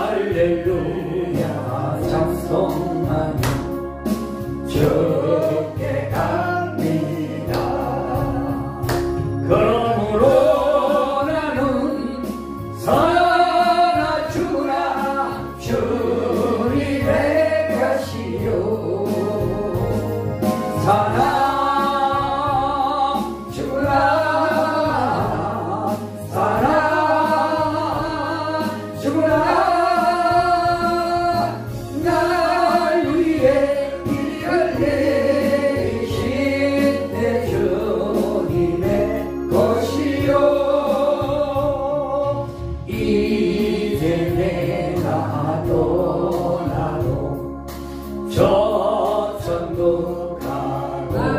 S2: 할렐루야 찬송하며 주께 갑니다. 그러므로 나는 살아주라 주님의 것이요 저 천국 가고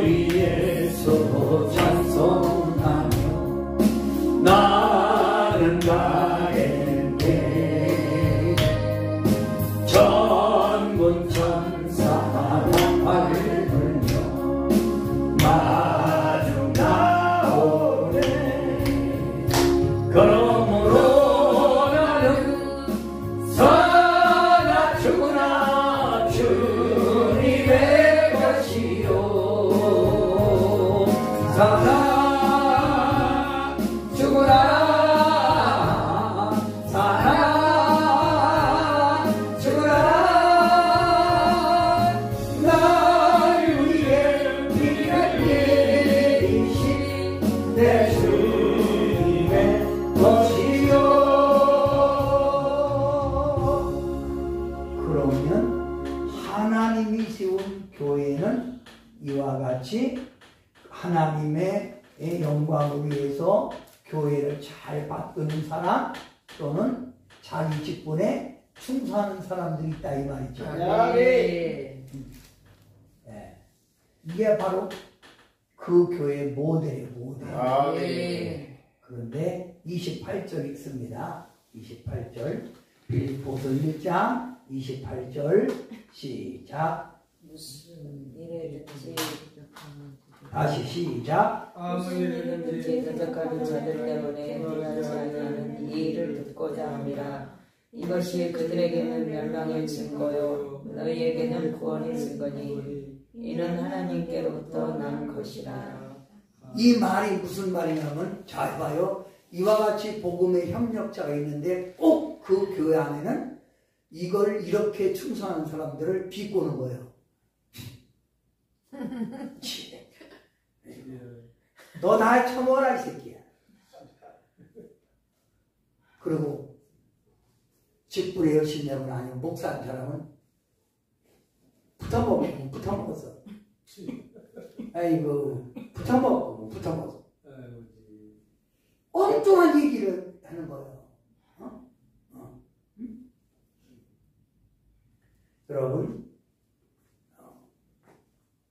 S2: 머리에서 찬송하며 나는 가는데 전군 천사 밟으며 마주 나오네. 그러므로 나는 사나 죽으나 주님의 것이요 사나 죽으나 사나 죽으나 날 위해 피를 내리신 내 주님의 것이요. 그러면 하나님이 세운 교회는 이와 같이 하나님의 영광을 위해서 교회를 잘 바꾸는 사람 또는 자기 직분에 충성하는 사람들이 있다 이 말이죠.
S1: 아멘.
S2: 예. 이게 바로 그 교회의 모델이에요. 모델.
S1: 아멘.
S2: 그런데 28절 읽습니다. 28절 빌립보서 1장 28절 시작.
S5: 무슨 일이든지
S2: 다시 시작.
S5: 무슨 일이든지 대적하는 자들 때문에 불하지 아니하는 이 일을 듣고자 합니다. 이것이 그들에게는 멸망의 증거요 너희에게는 구원의 증거니 이는 하나님께로부터 난 것이라.
S2: 이 말이 무슨 말이냐면 잘 봐요. 이와 같이 복음의 협력자가 있는데 꼭 그 교회 안에는 이걸 이렇게 충성하는 사람들을 비꼬는 거예요. 너 날 처먹어라 이 새끼야. 그리고 직분에 열심히 내면 아니면 목사한 사람은 붙어먹었어. 아이고 붙어먹었어. 엉뚱한 얘기를 하는 거예요. 여러분,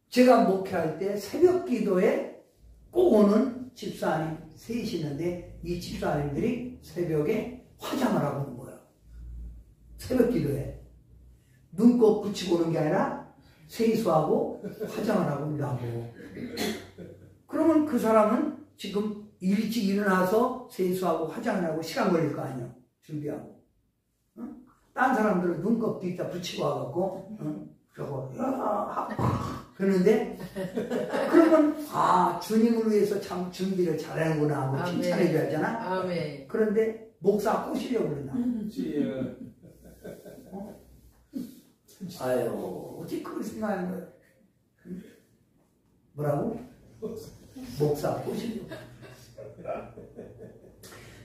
S2: 제가 목회할 때 새벽 기도에 꼭 오는 집사님 셋이는데 이 집사님들이 새벽에 화장을 하고 오는 거예요. 새벽 기도에 눈곱 붙이고 오는 게 아니라 세수하고 화장을 하고 일하고. 그러면 그 사람은 지금 일찍 일어나서 세수하고 화장을 하고 시간 걸릴 거 아니에요. 준비하고. 딴 사람들은 눈곱 뒤에다 붙이고 와갖고 저거 그러는데 그러면 주님을 위해서 참 준비를 잘하는구나 하고 칭찬해줘야 하잖아.
S1: 아멘.
S2: 그런데 목사 꼬시려고 그러나. 아유 어떻게 그걸 생각하는 거야. 뭐라고? 목사 꼬시려고.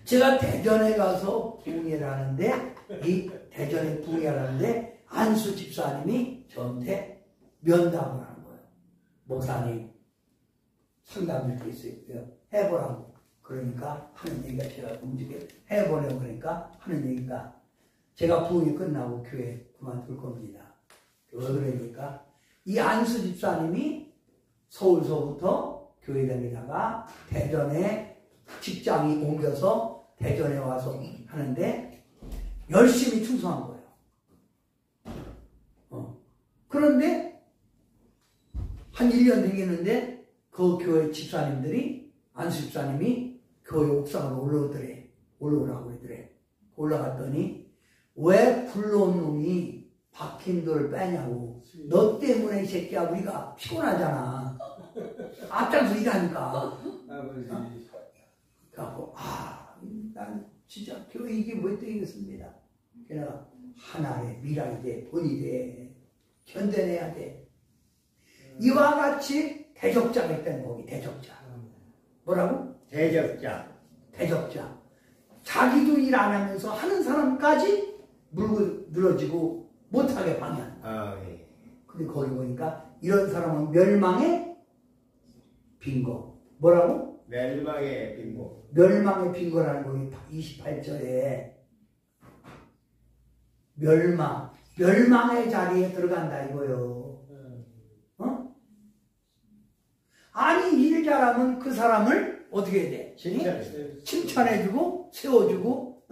S2: 제가 대전에 가서 부흥회를 하는데 이 대전에 부흥회를 하는데 안수 집사님이 저한테 면담을 하는 거예요. 목사님 상담을 할 수 있고요. 해보라고. 그러니까 하는 얘기가 제가 움직여 해보려고 그러니까 하는 얘기가 제가 부흥이 끝나고 교회 그만둘 겁니다. 왜 그러니까 이 안수 집사님이 서울서부터 교회 다니다가 대전에 직장이 옮겨서 대전에 와서 하는데 열심히 충성한 거예요. 그런데 한 1년 되겠는데 그 교회 집사님들이 안수 집사님이 교회 옥상으로 올라오라고 그러더래. 올라갔더니 왜 불러온 놈이 박힌 돌을 빼냐고. 너 때문에 이 새끼야 우리가 피곤하잖아. 앞장서 일하니까. 그래갖고 난 진짜 교회 이게 뭐 되겠습니다. 그래서 하나의 미랄이 돼, 본이 돼, 견뎌내야 돼. 이와 같이 대적자가 있다는 거기. 대적자. 뭐라고?
S4: 대적자.
S2: 대적자. 자기도 일 안 하면서 하는 사람까지 물고 늘어지고 못하게 방해한다.
S4: 예.
S2: 근데 거기 보니까 이런 사람은 멸망의 빈거. 뭐라고?
S4: 멸망의 빈모.
S2: 멸망의 빈거라는 거기 28절에 멸망의 자리에 들어간다 이거요. 자라면 그 사람을 어떻게 해야 돼?
S4: 칭찬해.
S2: 칭찬해주고 세워주고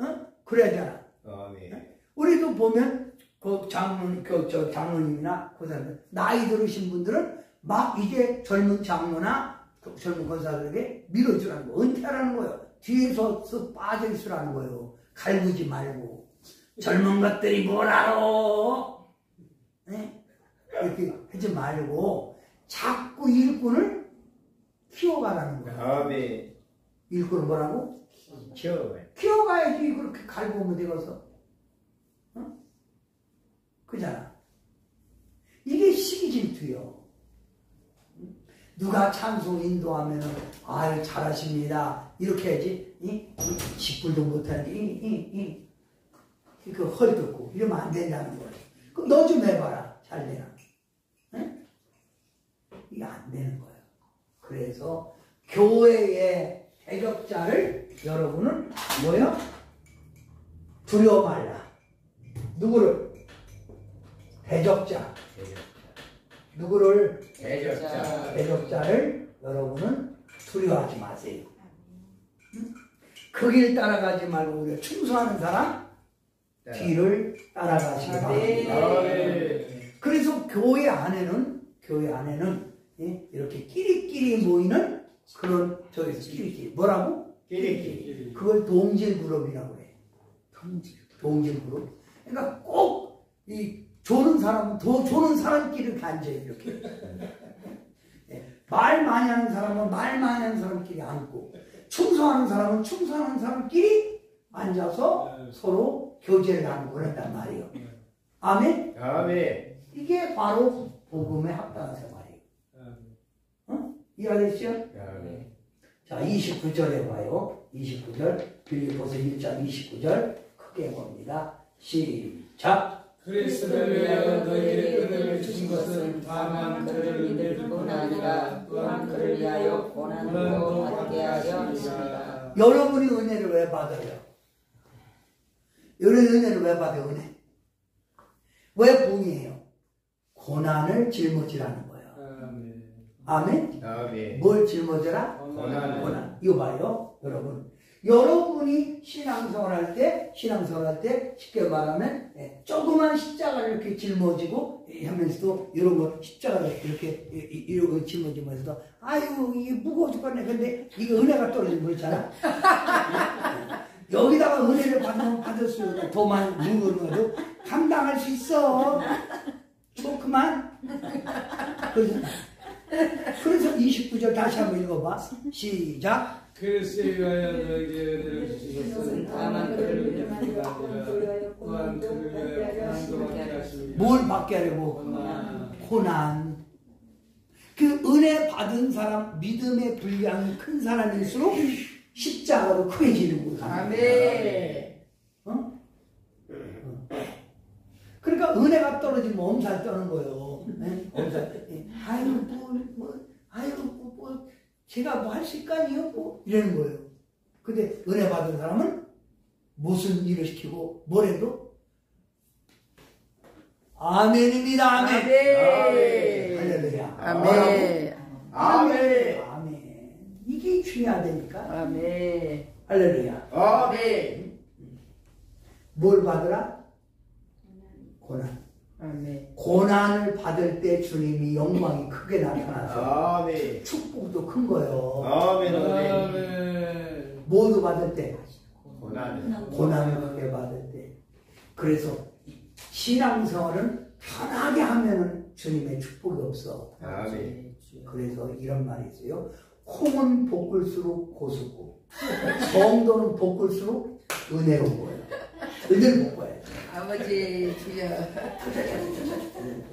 S2: 그래야 되나?
S4: 아멘.
S2: 우리도 보면 그 장로님이나 그 사람들 나이 들으신 분들은 막 이제 젊은 장로나 젊은 권사들에게 밀어주라는 거, 은퇴하라는 거예요. 뒤에서 쓱 빠져있으라는 거예요. 갈구지 말고. 젊은 것들이 뭘 알아? 네? 이렇게 하지 말고 자꾸 일꾼을 키워가라는 거예요.
S4: 아멘.
S2: 일꾼을 뭐라고? 키워가야지. 그렇게 갈구면 되겠어. 그잖아. 이게 시기질투요. 누가 찬송 인도하면 아유 잘하십니다 이렇게 해야지. 직불도 못하는데 그 헐뜯고 이러면 안 된다는 거예요. 그럼 너 좀 해봐라. 잘 되나? 네? 이게 안 되는 거예요. 그래서 교회의 대적자를 여러분은 뭐요? 두려워 말라. 누구를? 대적자. 누구를? 대적자를 여러분은 두려워하지 마세요. 그 길 따라가지 말고 우리가 충성하는 사람 뒤를 따라가시기 바랍니다. 그래서 교회 안에는 이렇게 끼리끼리 모이는 그런 끼리끼리 뭐라고?
S4: 끼리끼리.
S2: 그걸 동질 그룹이라고 해. 동질 그룹. 그러니까 꼭 이 조는 사람은 더 조는 사람끼리 앉아요. 이렇게. 말 많이 하는 사람은 말 많이 하는 사람끼리 앉고, 충성하는 사람은 충성하는 사람끼리 앉아서 서로 교제를 나누고 그런단 말이에요. 아멘?
S4: 아멘.
S2: 이게 바로 복음의 합당한 생활이에요. 이해되시죠?
S4: 아멘.
S2: 자, 29절에 봐요. 29절. 빌립보서 1장 29절. 크게 봅니다. 시작.
S3: 그리스도를 위하여 너희에게 은혜를 주신 것은 다만 그를 믿을 뿐 아니라 또한 그를 위하여 고난도 받게 하려 하십니다.
S2: 여러분이 은혜를 왜 받아요? 여러분이 은혜를 왜 받아요? 은혜. 왜 복이에요? 고난을 짊어지라는 거예요. 아멘?
S4: 아멘.
S2: 뭘 짊어져라? 고난. 이거 봐요, 여러분. 여러분이 신앙생활 할 때 쉽게 말하면 조그만 십자가를 이렇게 짊어지고 하면서도 이런 거 십자가를 이렇게 짊어지면서도 아유 이게 무거워 죽겠네. 근데 이게 은혜가 떨어지면 그렇잖아. 여기다가 은혜를 받을수록 더 많이 무거운 거도 감당할 수 있어. 좋구만. 그래서 29절 다시 한번 읽어봐. 시작.
S3: 그리스도에 위하여 너희에게 은혜를 주신 것은 다만 그를 믿을 뿐 아니라 또한 그를 위하여 고난도 받게 하십니다.
S2: 뭘 받게 하려고? 고난. 그 은혜 받은 사람, 믿음의 분량이 큰 사람일수록 십자가로 크게 지는 거야.
S1: 아멘.
S2: 그러니까 은혜가 떨어지면 엄살 떠는 거예요. 네? 엄살. 제가 뭐 할 수 있까니요? 뭐 이러는 거예요. 근데 은혜 받은 사람은 무슨 일을 시키고 뭘 해도 아멘입니다. 아멘.
S1: 아멘.
S2: 할렐루야.
S1: 아멘.
S4: 아멘.
S2: 아멘. 이게 중요하다니까.
S1: 아멘.
S2: 할렐루야.
S4: 아멘.
S2: 뭘 받으라? 고난.
S1: 아멘.
S2: 고난을 받을 때 주님이 영광이 크게 나타나서
S4: 아멘.
S2: 축복도 큰 거예요.
S4: 아멘. 아멘.
S3: 아멘.
S2: 모두 받을 때
S4: 고난.
S2: 고난을 크게 받을 때. 그래서 신앙생활은 편하게 하면은 주님의 축복이 없어.
S4: 아멘.
S2: 그래서 이런 말이 있어요. 콩은 볶을수록 고수고 성도는 볶을수록 은혜로운 거예요. 은혜를 볶아야지.
S1: 아버지 주여.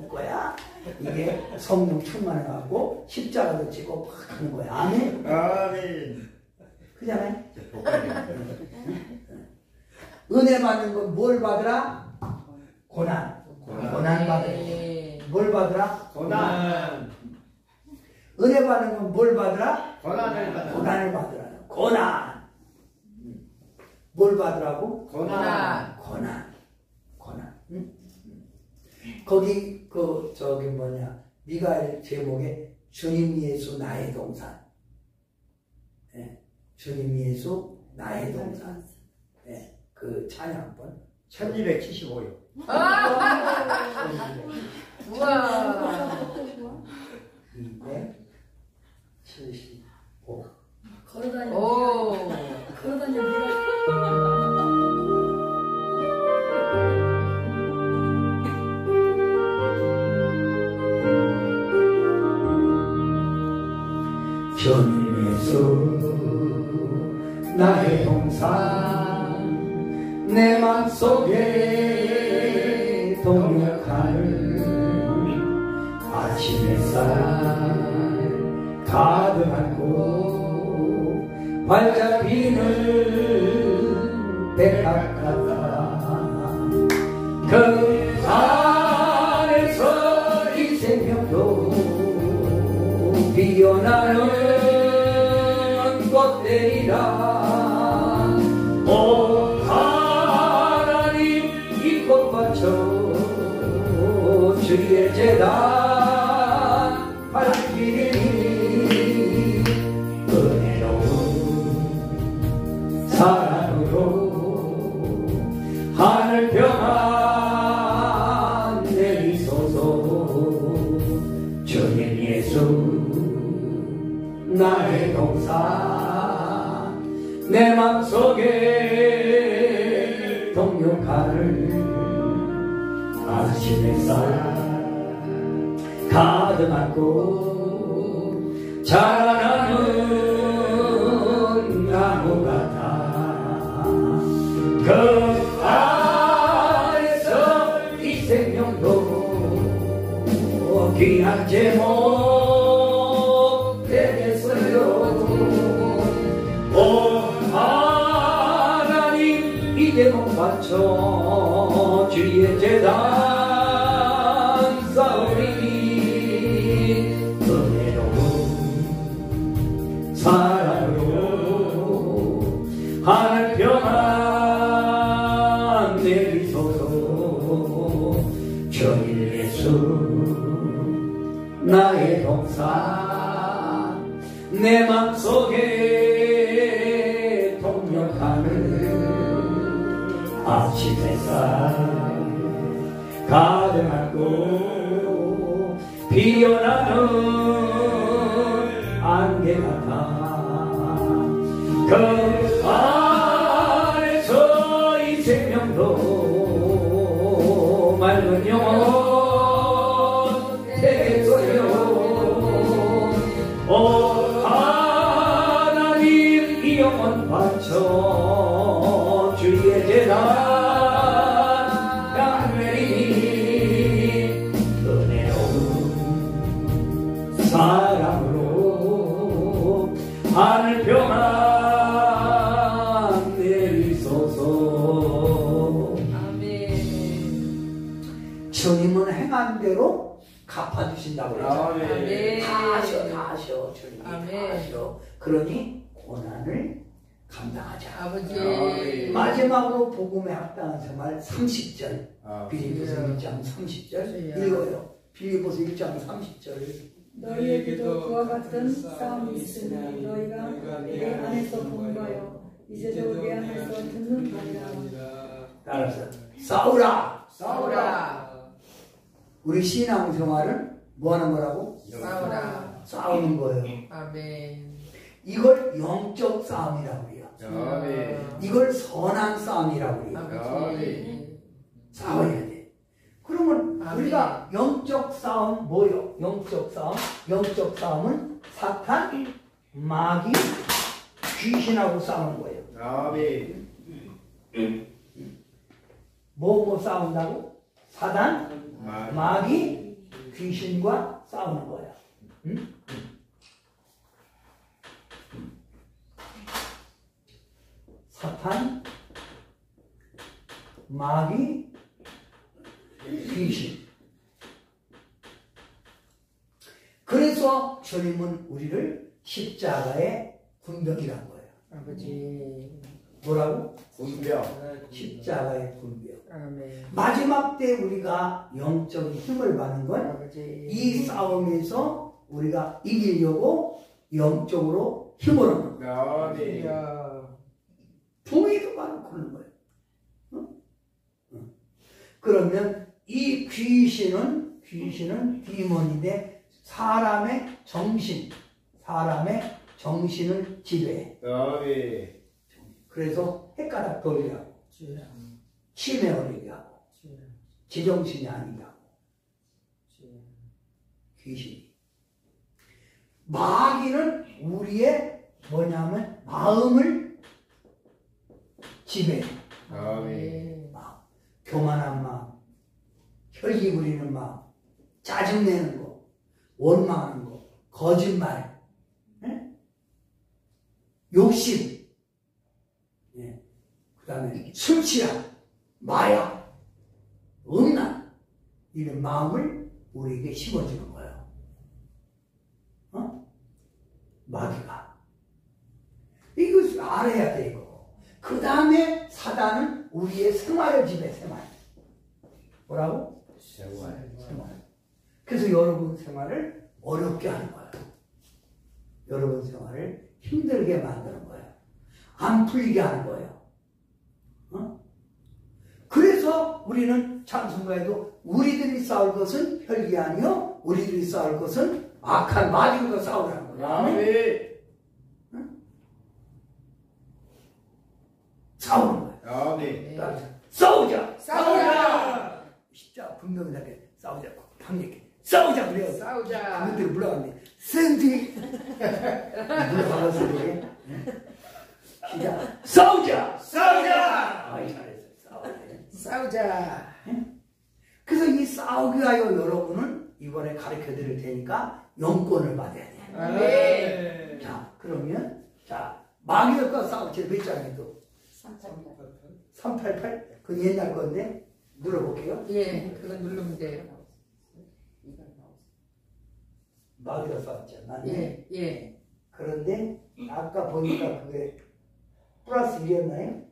S2: 볶아야 이게 성령 충만해갖고 십자가도 지고 막 하는 거야. 아멘.
S4: 아멘.
S2: 그잖아요. 은혜 받는 건 뭘 받으라? 고난. 고난 받으라. 뭘 받으라?
S4: 고난.
S2: 은혜 받는 건 뭘 받으라?
S4: 고난을 받아.
S2: 고난을 받으라. 고난. 뭘 받으라고?
S4: 고난.
S2: 고난. 응? 거기 미가엘 제목에 주님 예수 나의 동산. 주님 예수 나의 동산. 그 찬양 한번.
S4: 1275요.
S1: 우와.
S2: 275.
S5: 걸어다니는
S1: 오.
S2: 주님 예수 나의 동산 내 맘속에 동역하는 아침 햇살 가득한 곳 활짝 피는 백합 같아 그 안에서 이 생명도 피어나는 꽃들이라 오 하나님 이 꽃밭으로 주의 제단 밝히니 은혜로운 사랑으로 하늘 평안 내리소서 주님 예수 나의 동산 내 맘속에 동역하는 아침 햇살 가득한 꽃 자라나는 나무 같아 그 안에서 이 생명도 귀한 제목 되겠어요 오 하나님 이 제목 바쳐 주의 제단 쌓으리 은혜로운 사랑으로 하늘 평안 내리소서 주님 예수 나의 동산 내 맘속에 동역하는 아침 햇살 가득한 꽃 피어나는 안개 같아 그 안에서 이 생명도 맑은 영혼 되겠어요 오 하나님 이 영혼 바쳐 주의 제단 사랑으로 하늘 평안 내리소서
S1: 아멘.
S2: 주님은 행한 대로 갚아주신다고 그랬잖아요
S1: 아멘.
S2: 다 하셔 주님이
S1: 아멘.
S2: 다 하셔 그러니 고난을 감당하자
S1: 아버지.
S2: 마지막으로 복음에 합당한 생활 30절 빌립보서
S1: 예.
S2: 1장 30절
S1: 예.
S2: 읽어요 빌립보서 1장 30절
S5: 너희에게도 그와 같은 싸움이 있으니 너희가 내 안에서 공부하여 이제도 내 안에서 듣는 거니라.
S2: 따라서 싸우라
S1: 싸우라.
S2: 우리 신앙생활은 뭐 하는 거라고?
S1: 싸우라.
S2: 싸우는 거예요
S1: 아멘.
S2: 이걸 영적 싸움이라고 해요 이걸 선한 싸움이라고 해요
S1: 아버지.
S2: 싸워야 돼 그러면
S1: 아멘.
S2: 우리가 영적 싸움 뭐요? 영적 싸움은 사탄, 마귀, 귀신하고 싸우는 거예요 뭐 싸운다고? 사단, 마귀, 귀신과 싸우는 거야 응? 사탄, 마귀, 귀신. 그래서 주님은 우리를 십자가의 군병이란 거예요.
S1: 아버지.
S2: 뭐라고?
S4: 군병
S2: 십자가의 군병.
S1: 아멘.
S2: 마지막 때 우리가 영적인 힘을 받는 건
S1: 아버지.
S2: 이 싸움에서 우리가 이기려고 영적으로 힘을 얻는 거예요.
S4: 아멘.
S2: 동의도 바로 그런 거예요. 그러면 이 귀신은 디몬인데 사람의 정신을 지배해.
S4: 아멘.
S2: 그래서 헷가닥 돌게 하고
S1: 주여.
S2: 치매 걸리게 하고
S1: 주여.
S2: 제정신이 아니게 하고
S1: 주여.
S2: 귀신이. 마귀는 우리의 뭐냐면 마음을 지배해.
S4: 아멘.
S2: 교만한 마음, 혈기 부리는 마음, 짜증내는 거, 원망하는 거, 거짓말, 욕심, 그 다음에 술 취함, 마약, 음란, 이런 마음을 우리에게 심어주는 거예요. 마귀가. 이거 알아야 돼, 이거. 그 다음에 사단은 우리의 생활을 지배, 생활. 뭐라고?
S4: 생활.
S2: 그래서 여러분 생활을 어렵게 하는 거예요. 여러분 생활을 힘들게 만드는 거예요. 안 풀리게 하는 거예요. 그래서 우리는 찬송가에도 우리들이 싸울 것은 혈기 아니요 우리들이 싸울 것은 악한 마귀가 싸우라는 거예요.
S4: 아멘.
S2: 싸우는 거예요.
S4: 아멘.
S2: 싸우자. 진짜 분명히 나게 싸우자. 강력해. 싸우자 그래요.
S1: 싸우자.
S2: 그들이 물러갔네. 센티. 물러가서 그래. 시작. 싸우자. 아이 잘했어.
S1: 싸우자.
S2: 그래서 이 싸우게 하여 여러분은 이번에 가르쳐 드릴 테니까 영권을 받아야 돼.
S1: 아멘.
S2: 자, 그러면 마귀들과 싸울 때 몇 장에도 388? 그건 옛날 건데 눌러볼게요.
S1: 예, 그건 누르면 돼요.
S2: 마귀가 싸웠잖아.
S1: 예.
S2: 그런데 아까 보니까 그게 플러스 1이었나요?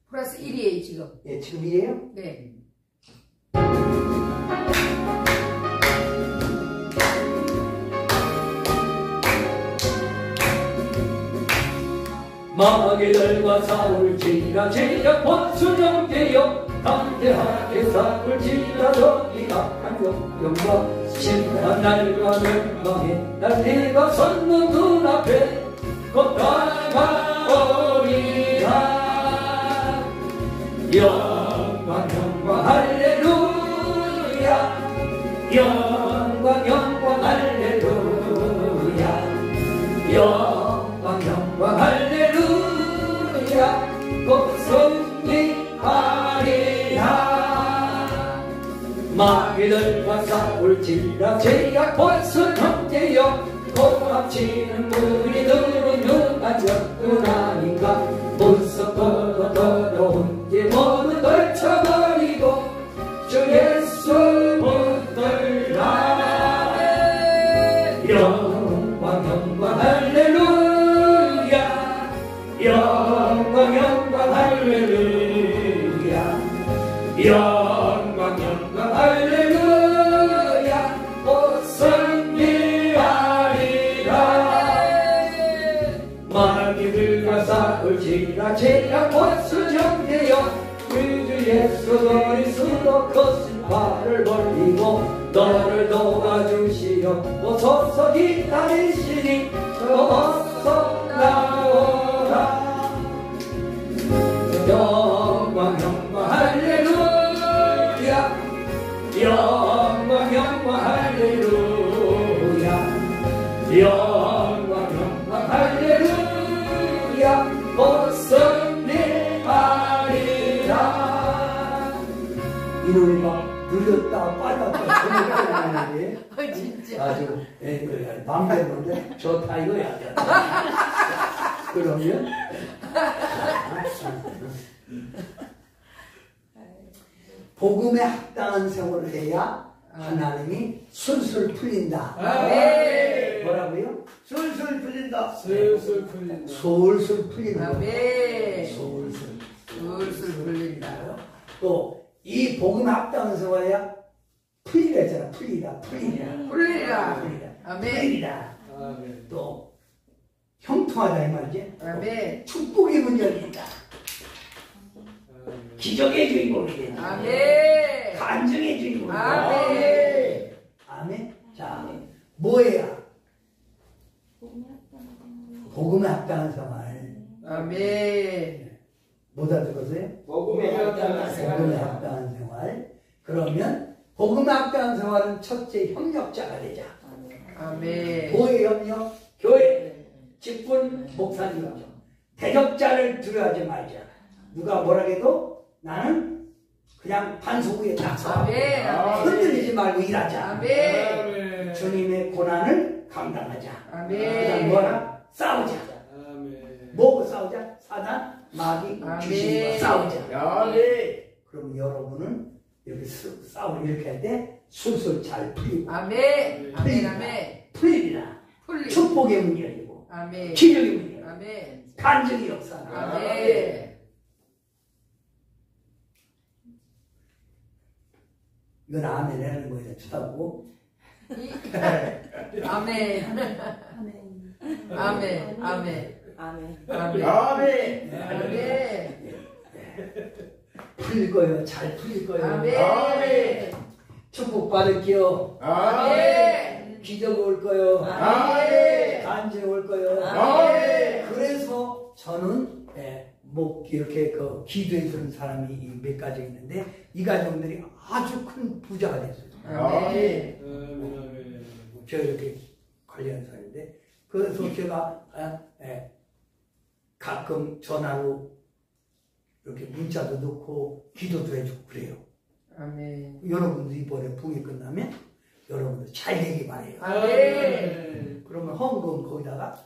S1: 플러스 1이에요, 지금.
S2: 예, 지금 1이에요?
S1: 네.
S3: 마귀들과 싸울지라 제약 원수령되어 담대하게 싸울지라 저희가 한영과 심한 날과 멸망에 날 내가 섰는 눈앞에 곧 다가오리라. 영광 할렐루야. 영광 할렐루야. 영광 할렐루야. 곧 승리하리라. 마귀들과 싸울지라 제약 벌써 형제여 곧 합치는 무리들은 유한 적은 아닌가. 무섭고 더러운 게 모두 떨쳐버리고 주 예수 붙들라. 영광 할렐루야. 영광 할렐루야. 영광 할렐루야. 곧 승리하리라. 마귀들과 싸울지라 제약 원수 정되어 주 예수 너희 수로 거친 발을 벌리고 너를 도와주시어 오소서 기다리시니 어서 나오라. 영광 할렐루야. 영광 할렐루야. 영광 할렐루야. 곧 승리하리라. 이놈이 막 늦었다 빨랐다 그러는데
S1: 진짜.
S2: 아주 방패인데 좋다 이거야. 그러면 복음에 합당한 생활을 해야 하나님이 술술 풀린다.
S1: 아멘.
S2: 뭐라고요?
S4: 술술 풀린다.
S3: 슬슬 풀린다.
S2: 솔솔 풀린다.
S1: 아멘.
S2: 솔솔.
S1: 술술 풀린다.
S2: 또 이 복음에 합당한 생활해야 풀리라 했잖아. 풀리라.
S1: 풀리라. 아멘.
S2: 풀리라.
S3: 아멘.
S2: 또 형통하다 이 말이지.
S1: 아멘.
S2: 축복의 문 열린다. 기적의 주인공이 된다.
S1: 아멘.
S2: 간증의 주인공이 된다.
S1: 아멘.
S2: 아멘. 자, 뭐예요? 복음에 합당한 생활.
S1: 아멘.
S2: 못 알아들었어요?
S3: 복음에 합당한
S2: 복음에
S3: 생활을
S2: 합당한 생활. 그러면 복음에 합당한 생활은 첫째 협력자가 되자.
S1: 아멘.
S2: 뭐의 협력? 교회, 직분, 목사님 협력. 대적자를 두려워하지 말자. 누가 뭐라 해도 나는 그냥 반석 위에 딱 서.
S1: 아멘. 아멘.
S2: 흔들리지 말고 일하자.
S1: 아멘.
S2: 주님의 고난을 감당하자. 그다음
S1: 아멘.
S2: 뭐라? 싸우자. 뭐고 싸우자? 사단, 마귀, 귀신과 싸우자.
S4: 아멘.
S2: 그럼 여러분은 이렇게 싸움을 이렇게 할 때 술술 잘 풀리고
S1: 아멘. 아멘. 아멘.
S2: 풀리리라.
S1: 풀리.
S2: 축복의 문이 열리고
S1: 아멘.
S2: 기적의 문이 열리고
S1: 아멘.
S2: 간증의 역사가.
S1: 아멘.
S2: 이건 아멘 하는 거예요. 쳐다보고.
S1: 아멘. 아멘. 아멘.
S5: 아멘.
S1: 아멘.
S4: 아멘.
S1: 아멘.
S2: 풀릴 거예요. 잘 풀릴 거예요.
S1: 아멘.
S2: 축복 받을게요.
S1: 아멘.
S2: 기적 올 거예요.
S1: 아멘.
S2: 간증 올 거예요.
S1: 아멘.
S2: 그래서 저는 뭐 이렇게 그 기도해 주는 사람이 몇 가지 있는데 이 가정들이 아주 큰 부자가 됐어요.
S1: 아멘.
S2: 저 이렇게 관리하는 사람인데 그래서 제가 가끔 전화로 이렇게 문자도 넣고 기도도 해주고 그래요.
S1: 아멘.
S2: 여러분도 이번에 붕이 끝나면 여러분도 잘 되기 바래요.
S1: 아멘.
S2: 그러면 헌금 거기다가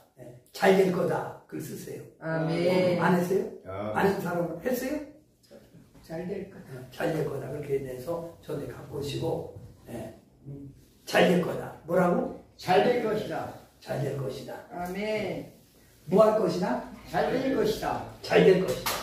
S2: 잘 될 거다 글 쓰세요.
S1: 아멘.
S2: 안 했어요? 안 했는 사람은 했어요?
S1: 잘 될 거다.
S2: 잘 될 거다 그렇게 돼서 전에 갖고 오시고 잘 될 거다. 뭐라고?
S4: 잘 될 것이다.
S2: 잘 될 것이다.
S1: 아멘.
S2: 뭐 할 것이다?
S4: 잘 될 것이다.
S2: 잘 될 것이다.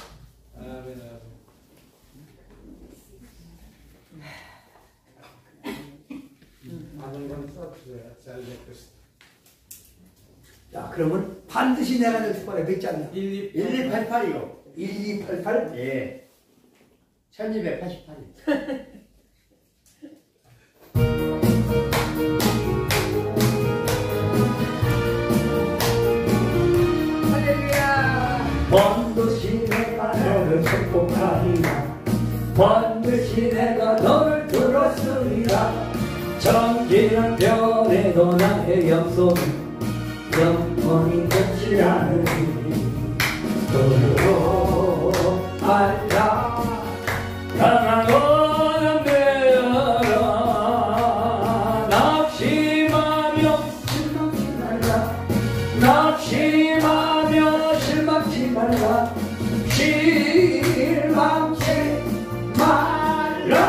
S2: 자, 그러면 반드시 내가 낼 수만의 몇 장이야?
S4: 1288이요.
S2: 1288?
S4: 예. 1288.
S1: 할렐루야.
S2: 반드시 내가 너를 축복하리라. 반드시 내가 너를 들었으리라. 정지는 변해도 나의 약속은 영원히 끝이 않으니 너로 알라. 강하고 담대하라. 낙심하며 실망치 말라. 낙심하며 실망치 말라. 실망치 말라.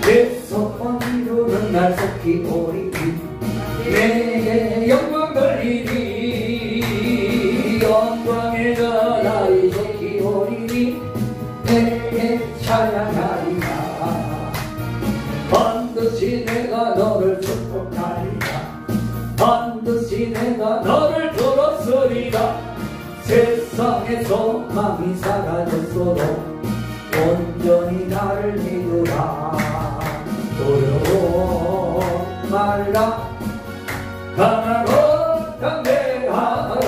S2: 계속 이루는 날 속히 오리니 내게 영광 돌리니 영광의 나라에 속히 오리니 내게 찬양하리라. 반드시 내가 너를 축복하리라. 반드시 내가 너를 들었으리라. 세상의 소망이 사라졌어도 온전히 나를 믿으라. 두려워 말라. 강하고 담대하라.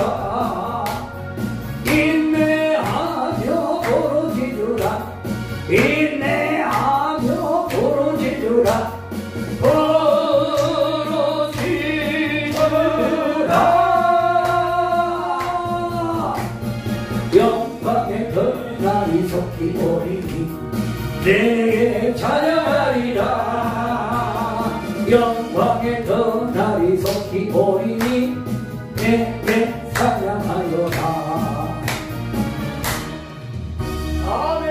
S2: 인내하며 부르짖으라. 인내하며 부르짖으라. 부르짖으라. 영광의 그날이 속히 오리니 내게 찬양하리라. 영광의 그날이 속히 오리니 내게 찬양하여라. 아멘.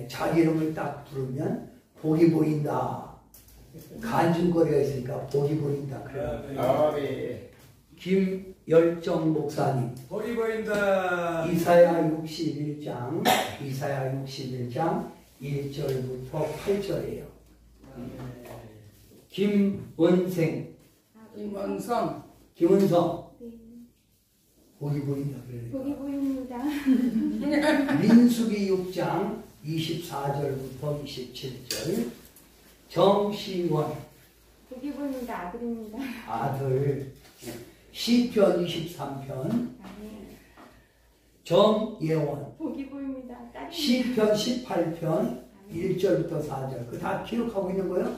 S2: 자기 이름을 딱 부르면 복이 보인다. 간증거리가 있으니까 복이 보인다. 그래요.
S4: 아멘.
S2: 김열정 목사님.
S3: 복이 보인다.
S2: 이사야 61장 1절부터 8절이에요. 김원생,
S1: 김원성.
S2: 김원성. 보기 보인다 그래.
S6: 보기 보입니다.
S2: 민수기 6장 24절부터 27절. 정시원,
S6: 보기 보입니다. 아들입니다.
S2: 아들. 시편 23편.
S6: 아멘.
S2: 정예원,
S6: 보기 보입니다. 딸입니다.
S2: 시편 18편 1절부터 4절. 그거 다 기록하고 있는 거예요?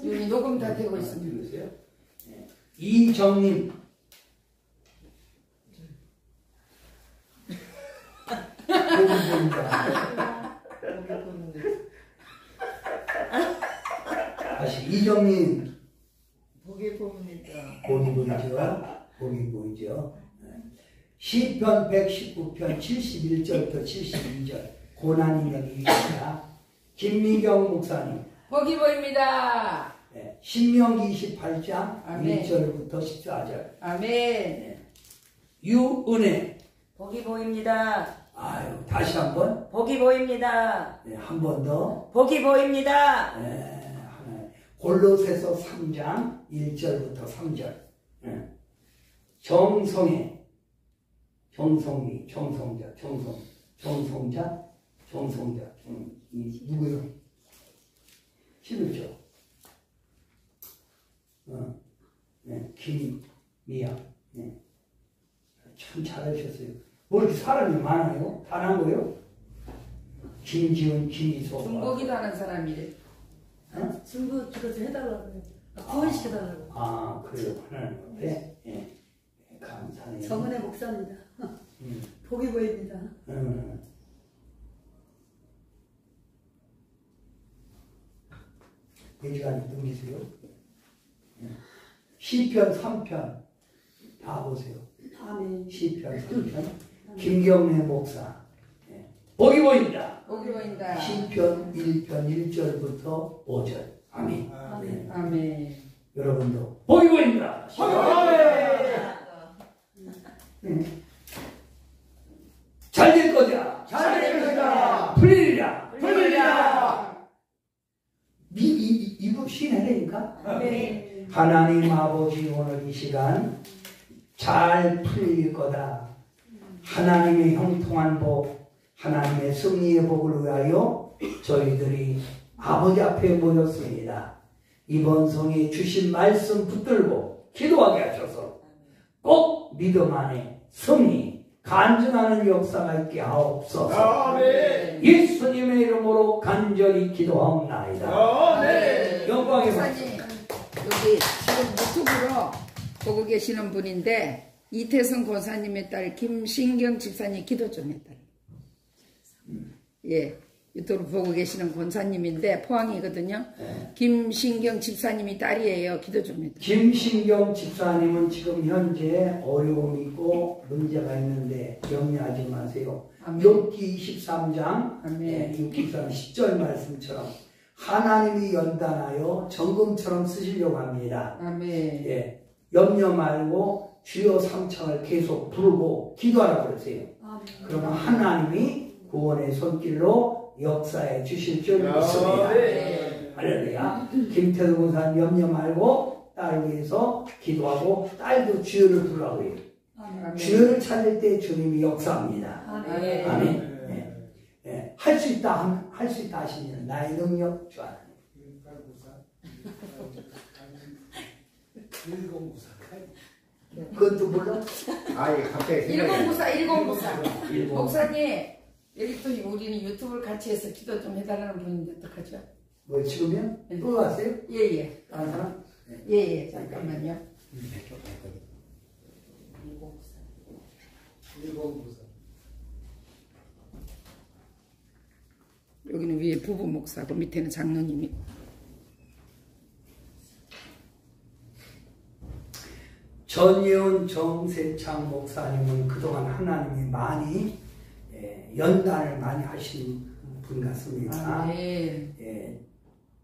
S1: 여기 녹음 다 되고 있습니다.
S2: 읽으세요. 이정님, 보기 보입니다. 다시 이정님,
S1: 보기 봅니다.
S2: 보기 보이죠? 보기 보이죠? 시편 119편 71절부터 72절. 고난이 여기입니다. 김미경 목사님.
S1: 보기 보입니다.
S2: 신명기 28장
S1: 아멘.
S2: 1절부터 14절.
S1: 아멘.
S2: 유은혜.
S5: 복이 보입니다.
S2: 아유, 다시 한번.
S5: 복이 보입니다.
S2: 한 번 더.
S5: 복이 보입니다.
S2: 하나. 골로새서 3장 1절부터 3절. 정성애. 정성이, 정성자, 정성자. 누구요? 신우죠. 김미양. 참 잘하셨어요. 뭐 이렇게 사람이 많아요? 다 난 거요? 김지훈, 김희소.
S1: 중국이도 하는 사람이래.
S7: 중국 그래서 해달라고 구원시켜달라고.
S2: 아, 그래요. 하나님 앞에. 감사해요.
S7: 정은혜 목사입니다. 복이 보입니다.
S2: 예지간이 넘기세요. 시편 3편 다 보세요.
S7: 아멘.
S2: 시편 3편 김경래 목사. 복이 보인다.
S1: 보기 보인다.
S2: 시편 1편 1절부터 5절. 아멘.
S7: 아멘.
S1: 아멘.
S2: 여러분도 복이 보인다. 잘 될 거다.
S4: 잘 될 거다.
S2: 풀리리라.
S4: 풀리리라.
S2: 이거 신해내니까.
S7: 아멘.
S2: 하나님 아버지 오늘 이 시간 잘 풀릴 거다. 하나님의 형통한 복, 하나님의 승리의 복을 위하여 저희들이 아버지 앞에 모였습니다. 이번 성에 주신 말씀 붙들고 기도하게 하셔서 꼭 믿음 안에 승리, 간증하는 역사가 있게 하옵소서.
S4: 아멘.
S2: 예수님의 이름으로 간절히 기도하옵나이다.
S4: 아멘.
S2: 영광의
S1: 목사님, 여기 지금 유튜브로 보고 계시는 분인데 이태성 권사님의 딸 김신경 집사님 기도 좀 해달라고. 예, 유튜브 보고 계시는 권사님인데 포항이거든요. 김신경 집사님이 딸이에요. 기도 좀 해달라고.
S2: 김신경 집사님은 지금 현재 어려움이 있고 문제가 있는데 염려하지 마세요.
S1: 아멘.
S2: 욥기 23장
S1: 아멘.
S2: 6기 10절 말씀처럼 하나님이 연단하여 정금처럼 쓰시려고 합니다.
S1: 아멘.
S2: 예, 염려 말고 주여 삼창을 계속 부르고 기도하라고 그러세요.
S7: 아멘.
S2: 그러면 하나님이 구원의 손길로 역사해 주실 줄 믿습니다.
S1: 아멘.
S2: 할렐루야. 김태도 권사님 염려 말고 딸 위해서 기도하고 딸도 주여를 부르라고 해요.
S1: 아멘.
S2: 주여를 찾을 때 주님이 역사합니다.
S1: 아멘.
S2: 아멘. 할 수 있다 하시면 나의 능력 주 하나님. 그것도 몰라?
S4: 아예 갑자기 생각이
S1: 1094.
S2: 일본.
S1: 목사님, 여기 또 우리는 유튜브를 같이 해서 기도 좀 해달라는 분인데 어떡하죠?
S2: 뭐 지금요? 또 왔어요?
S1: 예예.
S2: 다른 사람?
S1: 예예. 잠깐만요. 여기는 위에 부부 목사고 밑에는 장로님이.
S2: 전예훈 정세창 목사님은 그동안 하나님이 많이 연단을 많이 하신 분 같습니다.
S1: 아멘.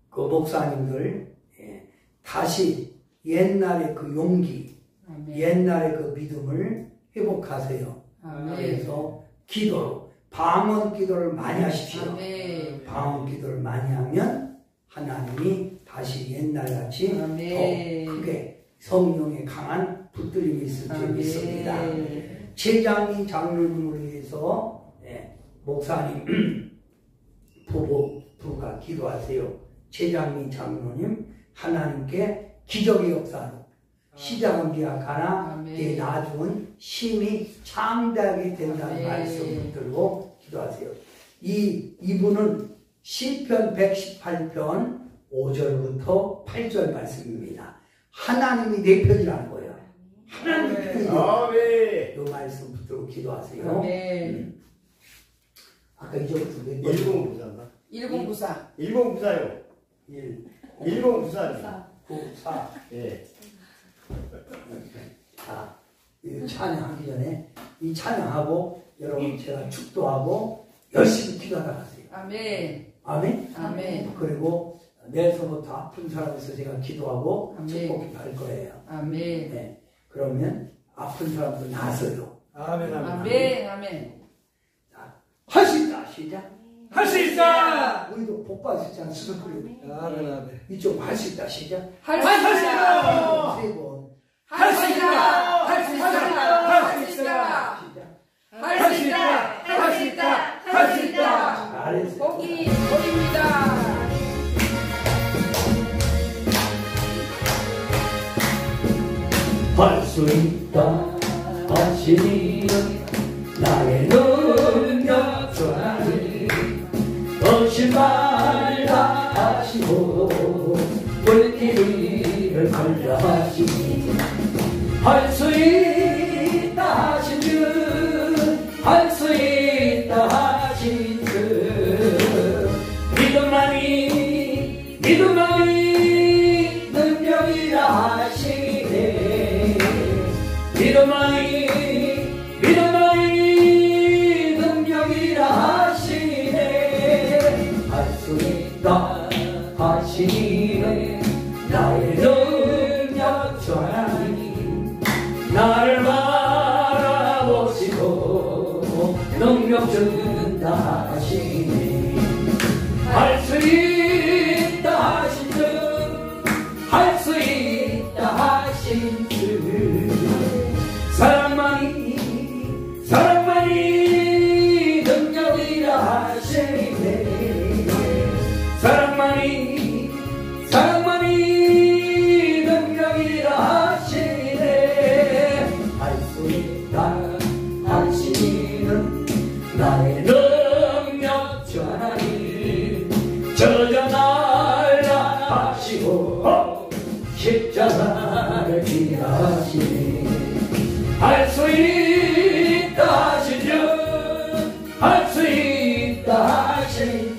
S2: 그 목사님들 다시 옛날의 그 용기,
S1: 아멘.
S2: 옛날의 그 믿음을 회복하세요.
S1: 아멘.
S2: 그래서 기도로 방언 기도를 많이 하십시오.
S1: 아멘.
S2: 방언 기도를 많이 하면 하나님이 다시 옛날같이
S1: 아멘.
S2: 더 크게 성령의 강한 붙들림이 있을 줄
S1: 아멘.
S2: 믿습니다. 최장리 장로님을 위해서 목사님 부부가 기도하세요. 최장리 장로님 하나님께 기적의 역사로 시작은 기약하나
S1: 아멘.
S2: 나중은 심히 창대하게 된다는
S1: 아멘.
S2: 말씀 붙들고 기도하세요. 이분은 시편 118편 5절부터 8절 말씀입니다. 하나님이 내 편이라는 거예요. 하나님 편이에요.
S4: 아멘.
S2: 이 말씀 붙들고 기도하세요.
S1: 아멘.
S2: 아까 이제부터 몇 번?
S4: 1094인가?
S1: 1094.
S4: 1094요.
S2: 1,
S4: 1094.
S2: 9, 4.
S4: 예.
S2: 자, 이 찬양하기 전에 이 찬양하고 여러분 제가 축도하고 열심히 기도하다 가세요.
S1: 아멘.
S2: 아멘?
S1: 아멘.
S2: 그리고 내일서부터 아픈 사람에서 제가 기도하고
S1: 아멘.
S2: 축복할 거예요.
S1: 아멘.
S2: 네. 그러면 아픈 사람도 나서요.
S4: 아멘.
S1: 아멘. 아멘.
S2: 할 수 있다. 시작.
S4: 할 수 있다.
S2: 우리도 복 받을 수 있잖아. 수석그리
S4: 아멘.
S2: 이쪽 할 수 있다. 시작.
S1: 할 수 있다.
S2: 세 번.
S1: 할 수 있다.
S4: 할 수 있다.
S1: 할 수 있다.
S2: 시작.
S1: 할 수 있다. 할 수 있다. 할 수 있다.
S2: 잘했어요.
S1: 복이 복입니다.
S2: 할 수 있다 하시니 나의 능력 전하니 거짓말 다 하시고 불길을 걸려 하시니 할 수 있다 하신 듯할 수 있다 하신 듯 믿음만이 능력이라 하시네 믿음만이 능력이라 하시네 할 수 있다 하시네 나의 능력 전하니 나를 바라보시고 능력 준다 하시네 할 수 있다 하신 할 수 있다 하신 사랑만이 능력이라 하시네 사랑만이 능력이라 하시네 할 수 있다 하시는 나의 능력 전하니 저전하라 하시고 십자가를 지하시니 할 수 있다 하신 할 수 있다 하신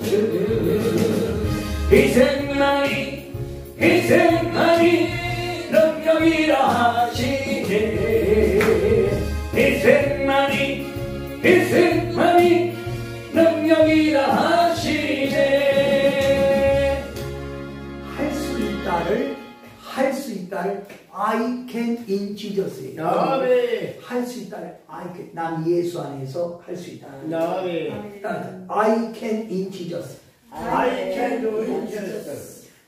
S2: 희생만이 능력이라 하시네 희생만이 능력이라 하시네 할 수 있다를 I can in Jesus예요.
S4: 아멘.
S2: 할 수 있다를 I can 난 예수 안에서 할 수 있다.
S4: 아멘.
S2: I can in Jesus.
S4: I can do it.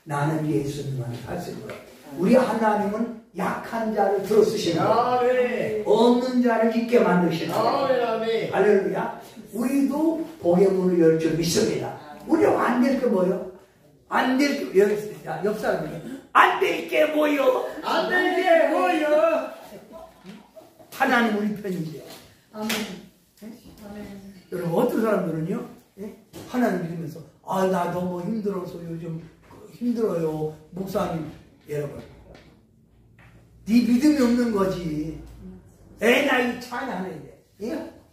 S2: 나는 예수님 안에 할 수 있다. 우리 하나님은 약한 자를 들어 쓰시는 거예요.
S4: 아멘.
S2: 없는 자를 있게 만드시는
S4: 아멘.
S2: 거예요.
S4: 아멘.
S2: 할렐루야. 우리도 복의 문을 열 줄 믿습니다. 우리가 안 될 게 뭐요? 안 될 게 옆 사람에게 안 될 게 뭐요?
S4: 안 될 게 뭐요?
S2: 하나님 우리 편인데.
S7: 아멘.
S2: 여러분 어떤 사람들은요, 하나님 믿으면서 나 너무 힘들어서 요즘 힘들어요, 목사님. 여러분, 네 믿음이 없는 거지. 나 이 찬양해야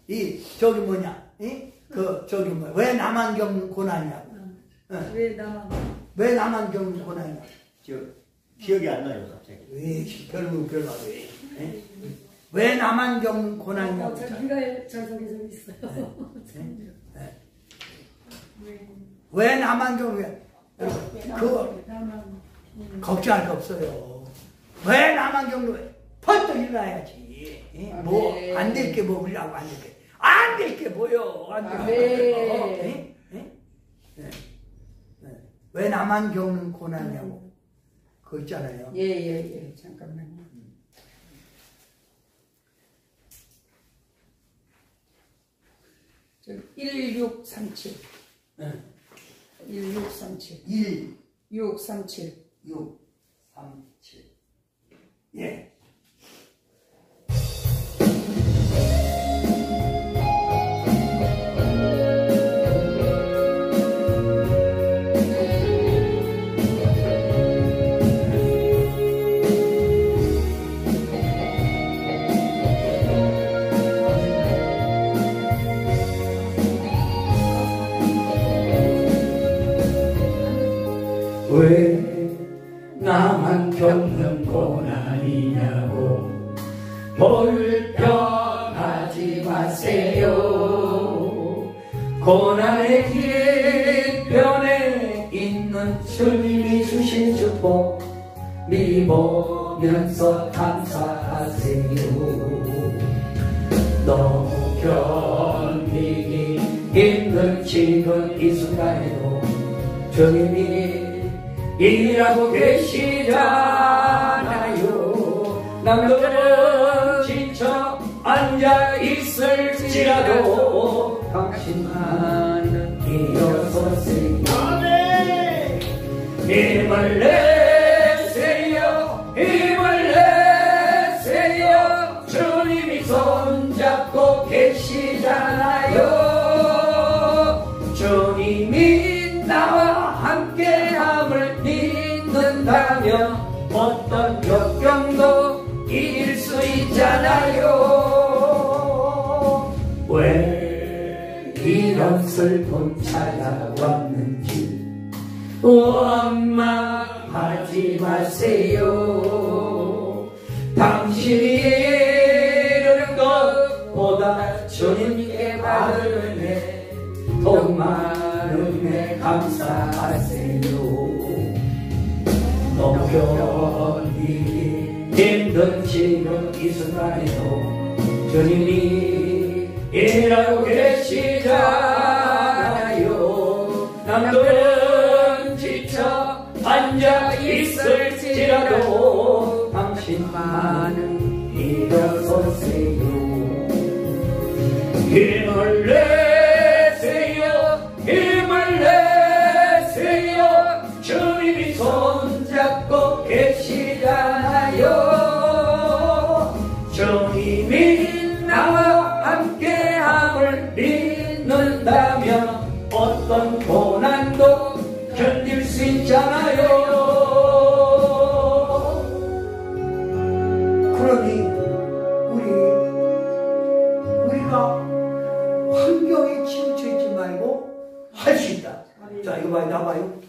S2: 돼. 저기 뭐냐? 저기 왜 나만 겪는 고난이냐고. 왜 나만 겪는 고난이냐고.
S4: 기억이 안 나요, 갑자기.
S2: 왜 별거 왜 나만 겪는 고난이냐고.
S7: 저기가 저기 있어요.
S2: 왜 나만 겪는 그거 걱정할 거 없어요. 왜 나만 겪는 거야? 펄떡 일어나야지. 뭐 안 될 게 뭐 우리라고 안 될 게. 안 안 될 게 뭐요? 안 될 게
S1: 아멘.
S2: 왜 나만 겪는 고난이냐고. 그거 있잖아요.
S1: 예. 잠깐만요. 저 1637. 1637. 637.
S2: 637. 예.
S3: 왜 나만 겪는 고난이냐고 불평하지 마세요. 고난의 뒤편에 있는 주님이 주신 축복 미리 보면서 감사하세요. 너무 견디기 힘든 지금 이 순간에도 주님이 일하고 계시잖아요. 남들은 지쳐 앉아 있을지라도 당신만은 일어서세요. 힘을 내세요. 힘을 내세요. 주님이 손잡고 계시잖아요. 주님이 나와 함께함을 믿는다면 어떤 역경도 이길 수 있잖아요. 왜 이런 슬픔 찾아왔는지 원망하지 마세요. 당신이 이루는 것보다 주님께 받은 은혜 더 많은 은혜 감사하세요. 너무 견디기 힘든 지금 이 순간에도 주님이 일하고 계시잖아요. 남들은 지쳐 앉아 있을지라도 당신만은 일어서세요. 힘을 내세요. 힘을 내세요. 주님이 손잡고 계시잖아요. 주님이 나와 함께함을 믿는다면 어떤 고난도 견딜 수 있잖아요.
S2: 그러니 우리가 환경에 치우쳐 있지 말고 할 수 있다. 자, 이거 봐요. 나봐요.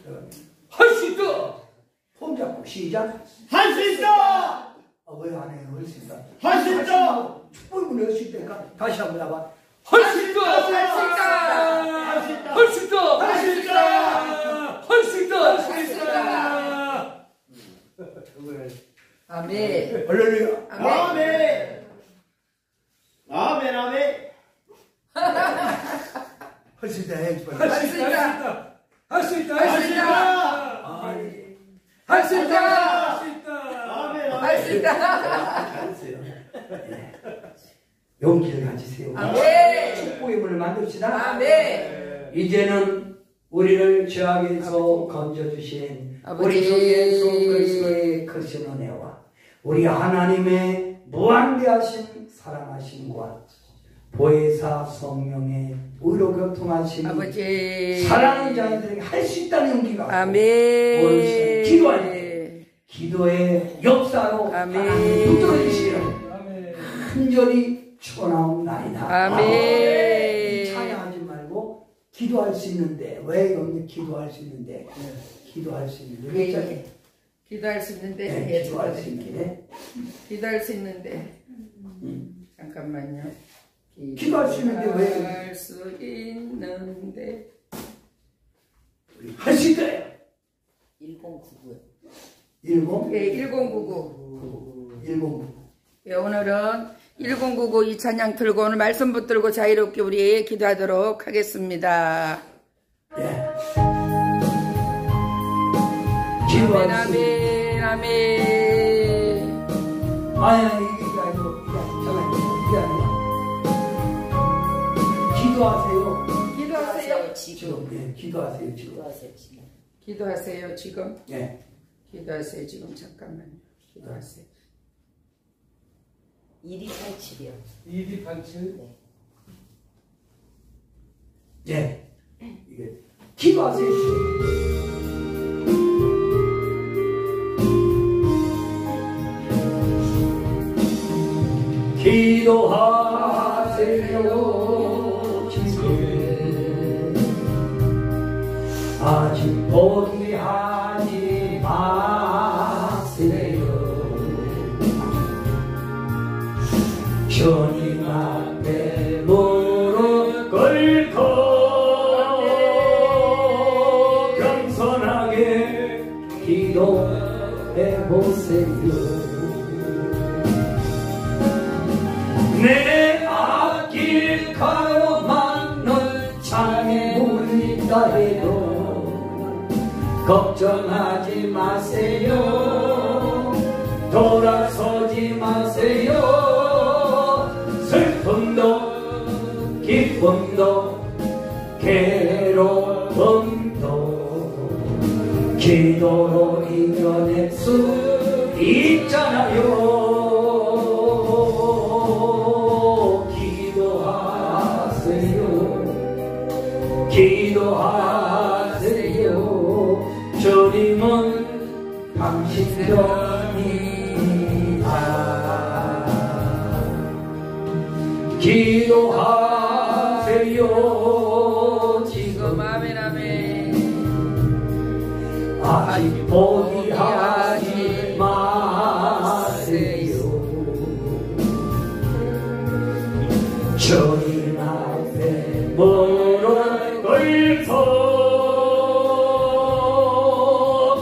S2: 할 수 있다. 손 잡고 시작.
S4: 할 수 있다.
S2: 왜 안 해요? 할 수 있다.
S4: 할 수 있다.
S2: 축복을 낼수 있다니까. 다시 한번 나봐.
S3: 할 수 있다.
S4: 할 수 있다.
S3: 할 수 있다.
S4: 할 수 있다.
S3: 할 수 있다. 할 수 있다.
S1: 아멘.
S2: 할렐루야.
S1: 아멘.
S4: 아멘. 아멘.
S2: 할 수 있다 해야지.
S3: 할 수 있다. 할 수 있다.
S4: 할 수 있다.
S3: 할 수 있다.
S4: 아멘.
S1: 할 수 있다.
S2: 잘했어요. 용기를 가지세요.
S1: 아멘.
S2: 축복의 문을 만듭시다.
S1: 아멘.
S2: 이제는 우리를 죄악에서 건져주신
S1: 아버지.
S2: 우리 주 예수 그리스도의 크신 은혜와 우리 하나님의 무한대하신 사랑하심과 보혜사 성령의 의로 교통하심
S1: 아버지.
S2: 사랑하는 자들에게 할 수 있다는 용기가
S1: 아멘.
S2: 기도할 기도의 역사로
S1: 아멘.
S2: 하나님 붙들어주시기를 간절히 축원하옵나이다.
S1: 아멘.
S2: 찬양하지 말고 기도할 수 있는데 왜 여기 기도할 수 있는데 기도할 수 있는데
S1: 예, 예. 기도할 수 있는데
S2: 네, 기도할 수 있는데
S1: 기도할 수 있는데 잠깐만요.
S2: 기도할 수 있는데 왜?
S1: 기도할 수 있는데
S2: 할 수 있어요.
S5: 1099요.
S2: 10
S1: 예, 1099.
S2: 10
S1: 예, 오늘은 1099 이 찬양 들고 오늘 말씀 붙들고 자유롭게 우리 기도하도록 하겠습니다.
S2: 예.
S1: 아멘 아멘 아멘.
S2: 아니 이게 아니고 이게 아니라 기도하세요.
S1: 기도하세요.
S5: 지금.
S2: 예, 기도하세요 지금.
S5: 기도하세요 지금.
S1: 기도하세요 지금.
S2: 예.
S1: 기도하세요 지금. 잠깐만요. 기도하세요.
S5: 1287이요.
S3: 2287.
S2: 예. 이게 기도하세요 지금. 기도하세요 지금. 아직 포기하지 마세요. 주님 앞에 무릎 꿇고 겸손하게 기도해보세요. 내 앞길 가로막는 창에 물이 있다 해도 걱정하지 마세요. 돌아서지 마세요. 슬픔도 기쁨도 괴로움도 기도로 이겨낼 수 있잖아요. 기도하세요. 주님은 당신 편이다. 기도하세요 지금.
S1: 아멘 아멘.
S2: 아직 포기하지 마세요. 주님 앞에 무릎 꿇고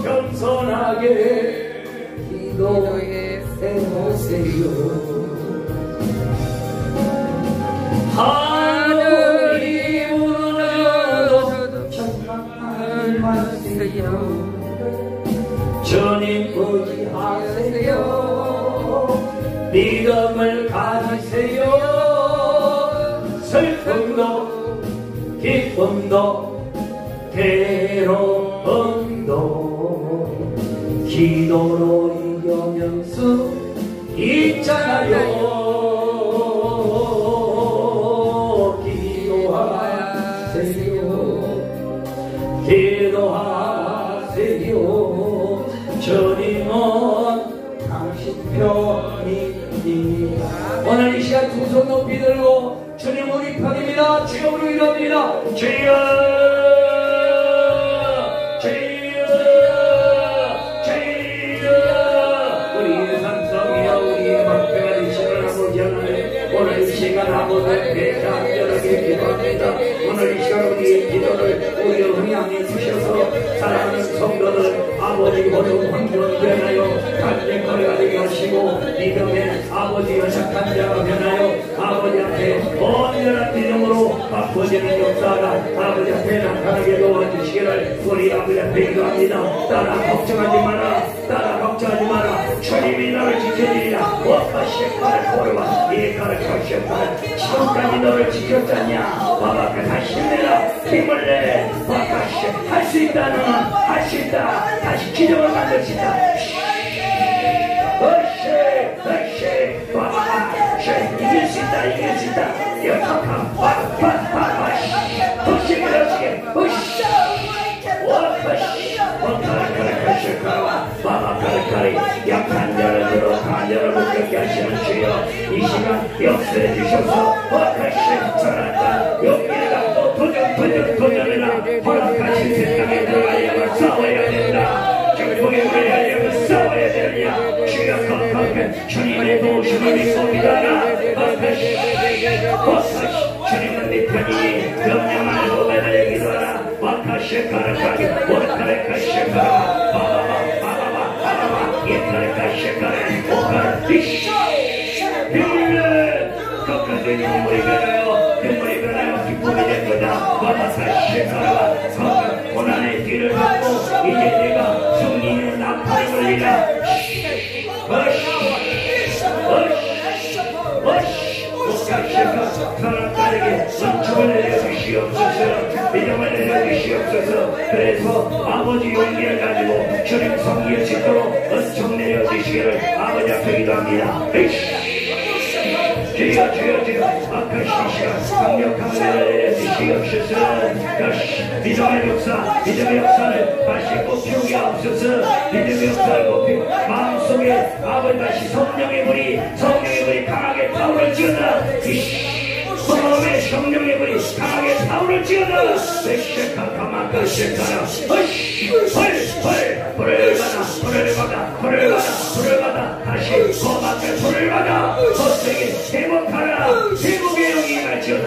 S2: 겸손하게 기도해보세요. 하늘이 무너져도 천만을 마세요. 주님 의지하세요. 믿음을 가지세요. 슬픔도 기쁨도 괴로움도 기도로 이겨낼 수 있잖아요. 기도하세요. 기도하세요. 주님은 당신 편입니다. 오늘 이 시간 두 손 높이 들고 주님 우리 편입니다. 주여 우리 위로합니다. 주여 주여 주여. 우리의 산성이여 우리의 막대가 되시는 아버지 하나님, 오늘 이 시간 아버지 앞에 간절하게 기도합니다. 오늘 이 시간 우리의 기도를 우리의 흥향해 주셔서 사랑하는 성도들 아버지 모든 환경을 변하여 간증거리가 되게 하시고 믿음의 아버지 연약한 자가 변하여 아버지 앞에 온전한 믿음으로 바꿔지는 역사가 아버지 앞에 나타나게 도와주시기를 우리 아버지 앞에 기도합니다. 따라 걱정하지 마라. 따라 걱정하지 마라. 주님이 너를 지켜주리라. 워카시카를 고르와 이카를 카시카를 지금까지 너를 지켰잖냐. 바바카 다시 힘내라. 힘을 내. 와카시 할 수 있다. 너는 할 수 있다. 다시 기적을 만들 수 있다. 이길 수 있다. 이길 수 있다. 여타카 바바바바 혹시 그렇게 혹시 와카시 와카라카라카시카와 바바카라카리 약한 자를 들어 간절을 못하게 하시는 주여 이 시간 역사해 주셔서 와카시 살았다. 용기를 갖고 도전이라 허락하신 세상에 들어가려면 싸워야 된다. 정복에 들어가려면 싸워야 되느냐. 주여 건강해 주님의 도우심을 믿고 믿어라. 주님은 네 편이니 명령만 고백하여 기도하라. 와카시 가라카리 와카레카시 가라 바바바 예카레카시 가라 오카라 비시 빌레
S8: 눈물이 변하여 기쁨이 될 거다. 와다사시에 살아가 성경 고난의 뒤를 걷고 이제 내가 승리의 나팔이 걸리라. 사람들에게 은총을 내려주시옵소서. 믿음을 내려주시옵소서. 그래서 아버지 용기를 가지고 주님 성기를 짓도록 은총 내려주시기를 아버지 앞에 기도합니다. 주여 악한 시시가 강력한 은혜를 내려주시옵소서. 믿음의 역사를 다시 꽃피우게 하옵소서. 믿음의 역사를 꽃피우고 마음속에 아버지 다시 성령의 불이 강하게 타오를 지어다. 마음의 성령의 불이 강하게 타오를 지어다. 백색한 가마가 쉐카라 불을 받아 다시 고맙게 불을 받아 거세게 회복하라. 회복의 영이 임할지어다.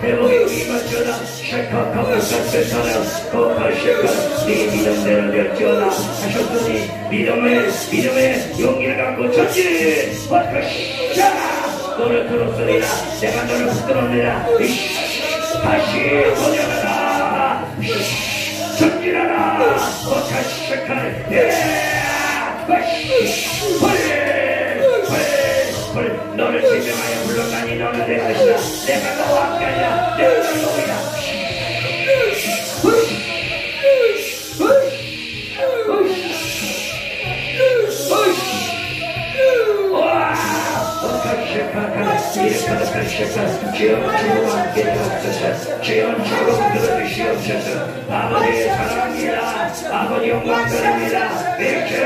S8: 회복의 영이 임할지어다. 쉐카카마가 쉐카라 고카쉐카 네 믿음대로 될지어다 하셨더니 믿음의 용기를 갖고 전진해 바카샤 너를 들었으리라. 내가 너를 붙들었느라. 다시 도전하라. 전진하라. 바카샤카를 너를 지명하여 불러가니 너는 내 것이다. 내가 너와 함께하냐. 내가 너를 놓으리라. 주여 함께 하옵소서. 주여 조금 들어주시옵소서. 아버지의 사랑합니다. 아버지 영광드립니다. 백해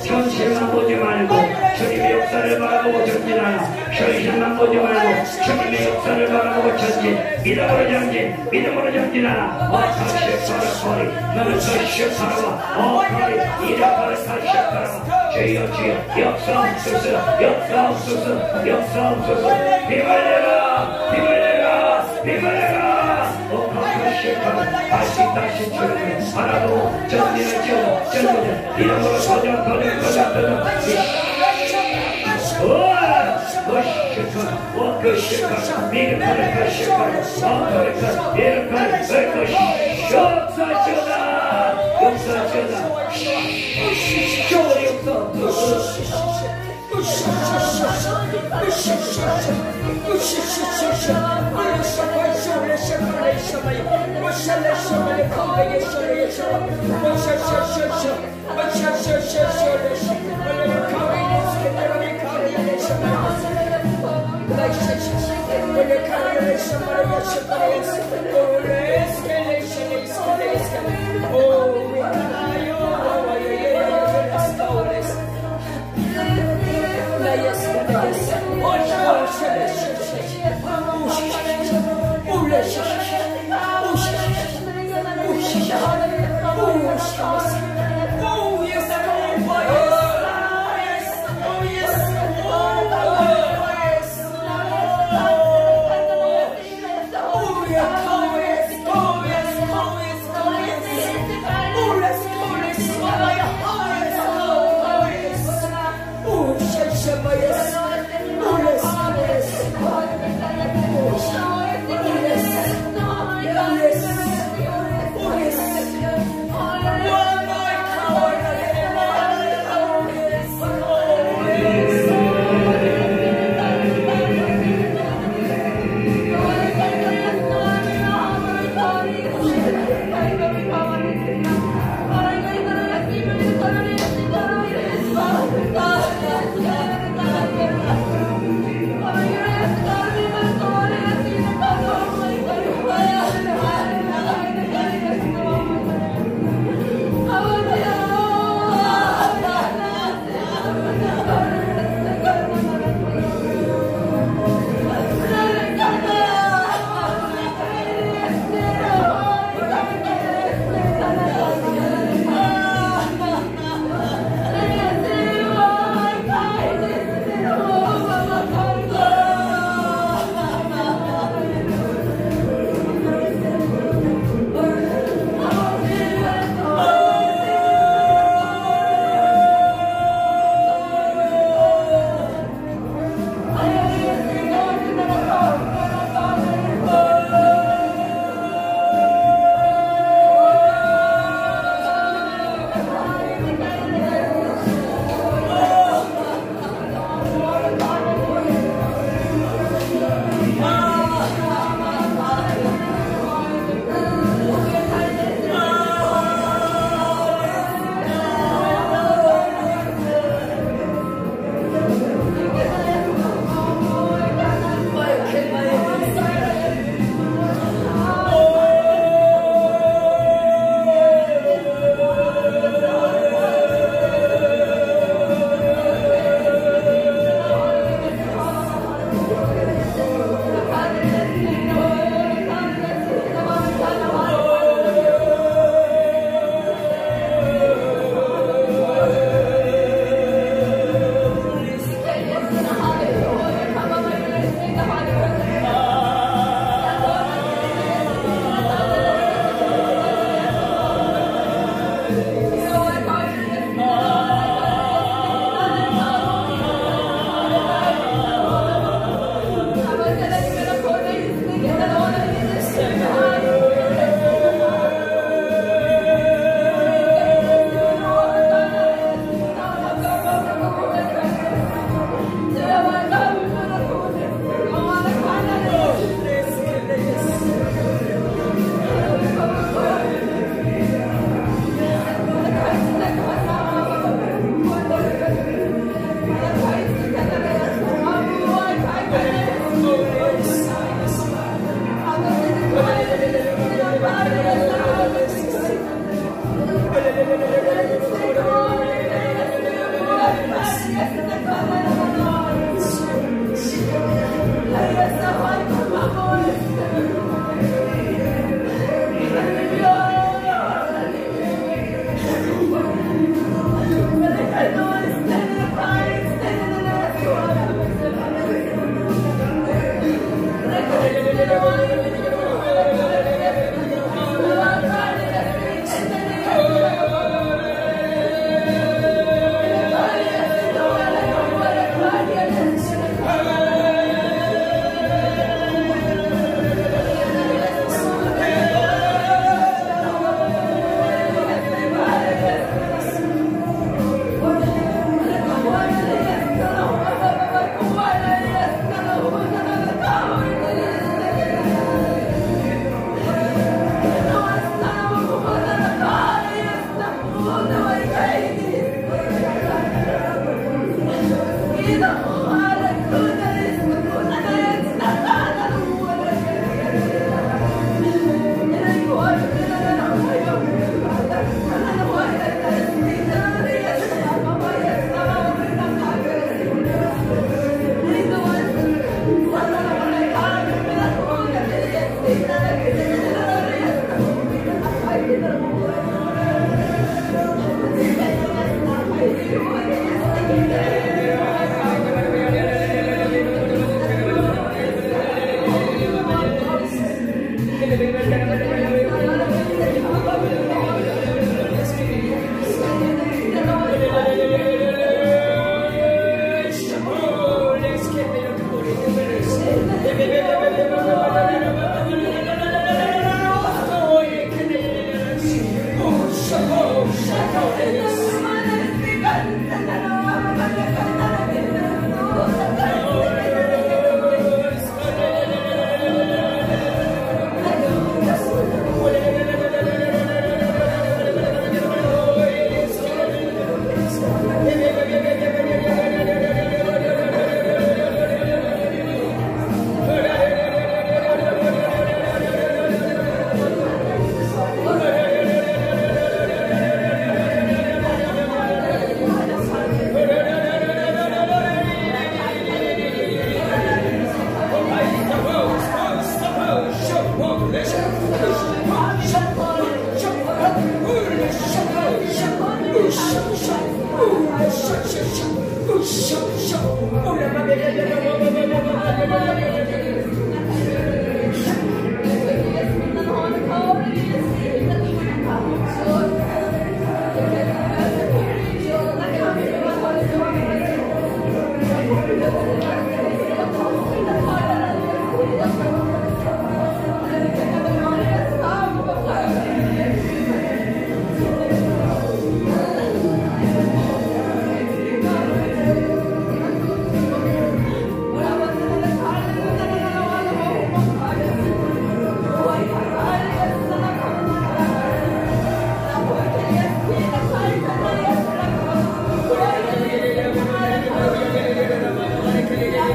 S8: 현실만 보지 말고 주님의 역사를 바라보고 전진하라. 현실만 보지 말고 주님의 역사를 바라보고 전진. 믿음으로 전진하라. 다시 너는 다시 살아와. 이래파를 다시 살아와. 주여 역사옵소서. 힘을 내라. 다시 주를 바라보고 전진을 지어도 이름으로 도전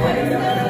S5: Hallelujah.